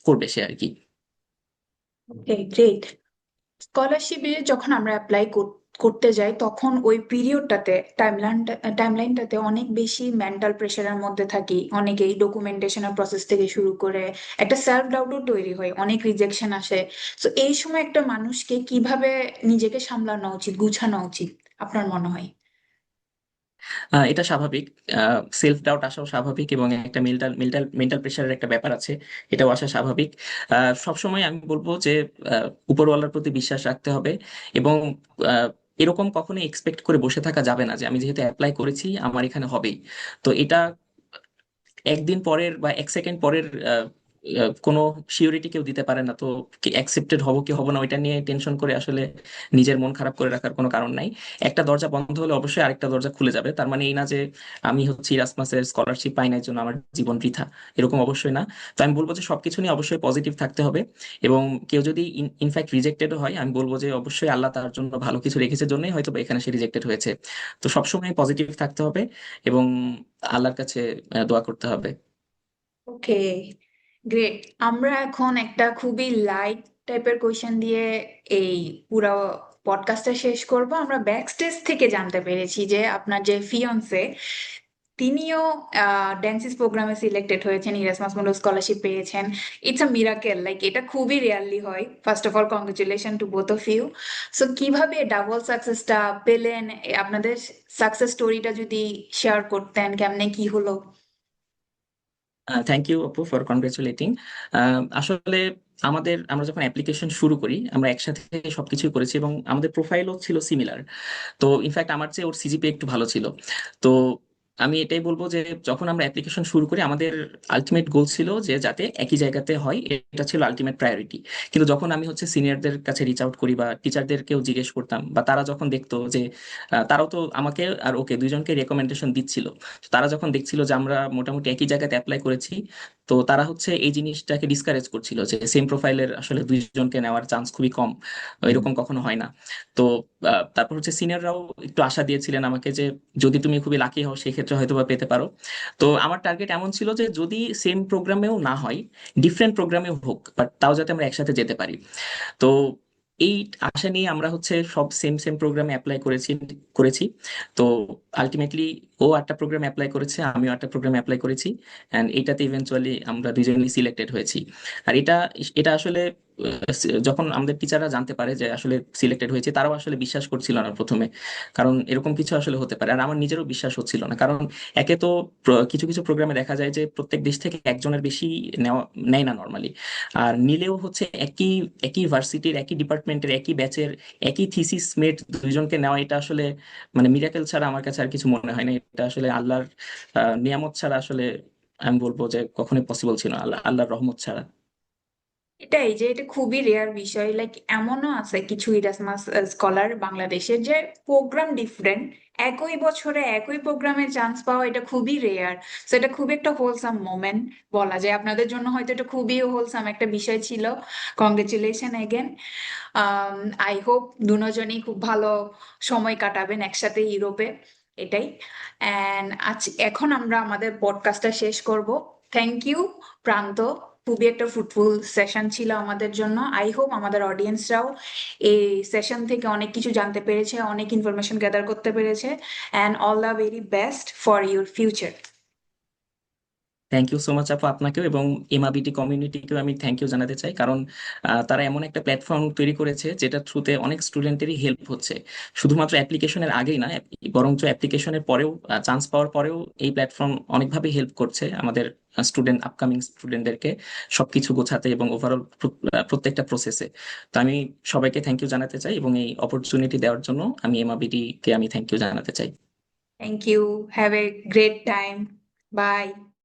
করবে সে আর কি। ওকে, গ্রেট। স্কলারশিপে যখন আমরা অ্যাপ্লাই করতে যাই তখন ওই পিরিয়ডটাতে টাইমলাইনটাতে অনেক বেশি মেন্টাল প্রেশারের মধ্যে থাকি, অনেকেই ডকুমেন্টেশনের প্রসেস থেকে শুরু করে একটা সেলফ ডাউটও তৈরি হয়, অনেক রিজেকশন আসে। তো এই সময় একটা মানুষকে কিভাবে নিজেকে সামলানো উচিত, গুছানো উচিত আপনার মনে হয়? এটা স্বাভাবিক। সেলফ ডাউট আসাও স্বাভাবিক, এবং একটা মেন্টাল মেন্টাল মেন্টাল প্রেশারের একটা ব্যাপার আছে, এটাও আসা স্বাভাবিক। সবসময় আমি বলবো যে উপরওয়ালার প্রতি বিশ্বাস রাখতে হবে, এবং আহ, এরকম কখনোই এক্সপেক্ট করে বসে থাকা যাবে না যে আমি যেহেতু অ্যাপ্লাই করেছি আমার এখানে হবেই। তো এটা একদিন পরের বা এক সেকেন্ড পরের কোনো সিওরিটি কেউ দিতে পারে না। তো কি অ্যাকসেপ্টেড হবো কি হবো না ওইটা নিয়ে টেনশন করে আসলে নিজের মন খারাপ করে রাখার কোনো কারণ নাই। একটা দরজা বন্ধ হলে অবশ্যই আরেকটা দরজা খুলে যাবে, তার মানে এই না যে আমি হচ্ছে ইরাসমাসের স্কলারশিপ পাই না এর জন্য আমার জীবন বৃথা, এরকম অবশ্যই না। তো আমি বলবো যে সবকিছু নিয়ে অবশ্যই পজিটিভ থাকতে হবে, এবং কেউ যদি ইনফ্যাক্ট রিজেক্টেডও হয় আমি বলবো যে অবশ্যই আল্লাহ তার জন্য ভালো কিছু রেখেছে জন্যই হয়তো বা এখানে সে রিজেক্টেড হয়েছে। তো সবসময় পজিটিভ থাকতে হবে, এবং আল্লাহর কাছে দোয়া করতে হবে। ওকে, গ্রেট। আমরা এখন একটা খুবই লাইট টাইপের কোয়েশ্চেন দিয়ে এই পুরো পডকাস্টটা শেষ করব। আমরা ব্যাক স্টেজ থেকে জানতে পেরেছি যে আপনার যে ফিয়ন্সে, তিনিও ড্যান্সিস প্রোগ্রামে সিলেক্টেড হয়েছেন, ইরাসমাস মুন্ডাস স্কলারশিপ পেয়েছেন। ইটস আ মিরাকেল, লাইক এটা খুবই রেয়ারলি হয়। First of all congratulation to both of you. So কিভাবে ডাবল সাকসেসটা পেলেন, আপনাদের সাকসেস স্টোরিটা যদি শেয়ার করতেন, কেমনে কি হলো? থ্যাংক ইউ আপু ফর কনগ্রেচুলেটিং। আসলে আমরা যখন অ্যাপ্লিকেশন শুরু করি আমরা একসাথে সবকিছুই করেছি, এবং আমাদের প্রোফাইলও ছিল সিমিলার। তো ইনফ্যাক্ট আমার চেয়ে ওর সিজিপিএ একটু ভালো ছিল। তো আমি এটাই বলবো যে যখন আমরা অ্যাপ্লিকেশন শুরু করি আমাদের আলটিমেট গোল ছিল যে যাতে একই জায়গাতে হয়, এটা ছিল আলটিমেট প্রায়োরিটি। কিন্তু যখন আমি হচ্ছে সিনিয়রদের কাছে রিচ আউট করি বা টিচারদেরকেও জিজ্ঞেস করতাম, বা তারা যখন দেখতো যে তারাও তো আমাকে আর ওকে দুইজনকে রেকমেন্ডেশন দিচ্ছিল, তো তারা যখন দেখছিল যে আমরা মোটামুটি একই জায়গাতে অ্যাপ্লাই করেছি, তো তারা হচ্ছে এই জিনিসটাকে ডিসকারেজ করছিল যে সেম প্রোফাইলের আসলে দুইজনকে নেওয়ার চান্স খুবই কম, এরকম কখনো হয় না। তো তারপর হচ্ছে সিনিয়ররাও একটু আশা দিয়েছিলেন আমাকে যে যদি তুমি খুবই লাকি হও সেক্ষেত্রে হয়তো বা পেতে পারো। তো আমার টার্গেট এমন ছিল যে যদি সেম প্রোগ্রামেও না হয়, ডিফারেন্ট প্রোগ্রামেও হোক, বাট তাও যাতে আমরা একসাথে যেতে পারি। তো এই আশা নিয়ে আমরা হচ্ছে সব সেম সেম প্রোগ্রামে অ্যাপ্লাই করেছি। তো আলটিমেটলি ও একটা প্রোগ্রামে অ্যাপ্লাই করেছে, আমিও একটা প্রোগ্রামে অ্যাপ্লাই করেছি, অ্যান্ড এটাতে ইভেনচুয়ালি আমরা দুজনেই সিলেক্টেড হয়েছি। আর এটা এটা আসলে যখন আমাদের টিচাররা জানতে পারে যে আসলে সিলেক্টেড হয়েছে, তারাও আসলে বিশ্বাস করছিল না প্রথমে, কারণ এরকম কিছু আসলে হতে পারে। আর আমার নিজেরও বিশ্বাস হচ্ছিল না, কারণ একে তো কিছু কিছু প্রোগ্রামে দেখা যায় যে প্রত্যেক দেশ থেকে একজনের বেশি নেয় না নর্মালি। আর নিলেও হচ্ছে একই একই ভার্সিটির একই ডিপার্টমেন্টের একই ব্যাচের একই থিসিস মেট দুইজনকে নেওয়া, এটা আসলে মানে মিরাকেল ছাড়া আমার কাছে আর কিছু মনে হয় না। এটা আসলে আল্লাহর নিয়ামত ছাড়া আসলে আমি বলবো যে কখনোই পসিবল ছিল না, আল্লাহর রহমত ছাড়া। এটাই যে এটা খুবই রেয়ার বিষয়, লাইক এমনও আছে কিছু ইরাসমাস স্কলার বাংলাদেশের যে প্রোগ্রাম ডিফারেন্ট, একই বছরে একই প্রোগ্রামে চান্স পাওয়া এটা খুবই রেয়ার। তো এটা খুবই একটা হোলসাম মোমেন্ট বলা যায়, আপনাদের জন্য হয়তো এটা খুবই হোলসাম একটা বিষয় ছিল। Congratulation again. আই হোপ দুজনই খুব ভালো সময় কাটাবেন একসাথে ইউরোপে, এটাই। অ্যান্ড আজ এখন আমরা আমাদের পডকাস্টটা শেষ করব। থ্যাংক ইউ প্রান্ত, খুবই একটা ফ্রুটফুল সেশন ছিল আমাদের জন্য। আই হোপ আমাদের অডিয়েন্সরাও এই সেশন থেকে অনেক কিছু জানতে পেরেছে, অনেক ইনফরমেশন গ্যাদার করতে পেরেছে। And all the very best for your future. Thank you so much আপু আপনাকেও, এবং এমআবিটি কমিউনিটিকেও আমি থ্যাংক ইউ জানাতে চাই, কারণ তারা এমন একটা প্ল্যাটফর্ম তৈরি করেছে যেটা থ্রুতে অনেক স্টুডেন্টেরই হেল্প হচ্ছে। শুধুমাত্র অ্যাপ্লিকেশনের আগেই না, বরঞ্চ অ্যাপ্লিকেশনের পরেও, চান্স পাওয়ার পরেও এই প্ল্যাটফর্ম অনেকভাবে হেল্প করছে আমাদের আপকামিং স্টুডেন্টদেরকে সবকিছু গোছাতে এবং ওভারঅল প্রত্যেকটা প্রসেসে। তো আমি সবাইকে থ্যাংক ইউ জানাতে চাই, এবং এই অপরচুনিটি দেওয়ার জন্য আমি এমআবিটি কে আমি থ্যাংক ইউ জানাতে চাই। Thank you, have a great time, by.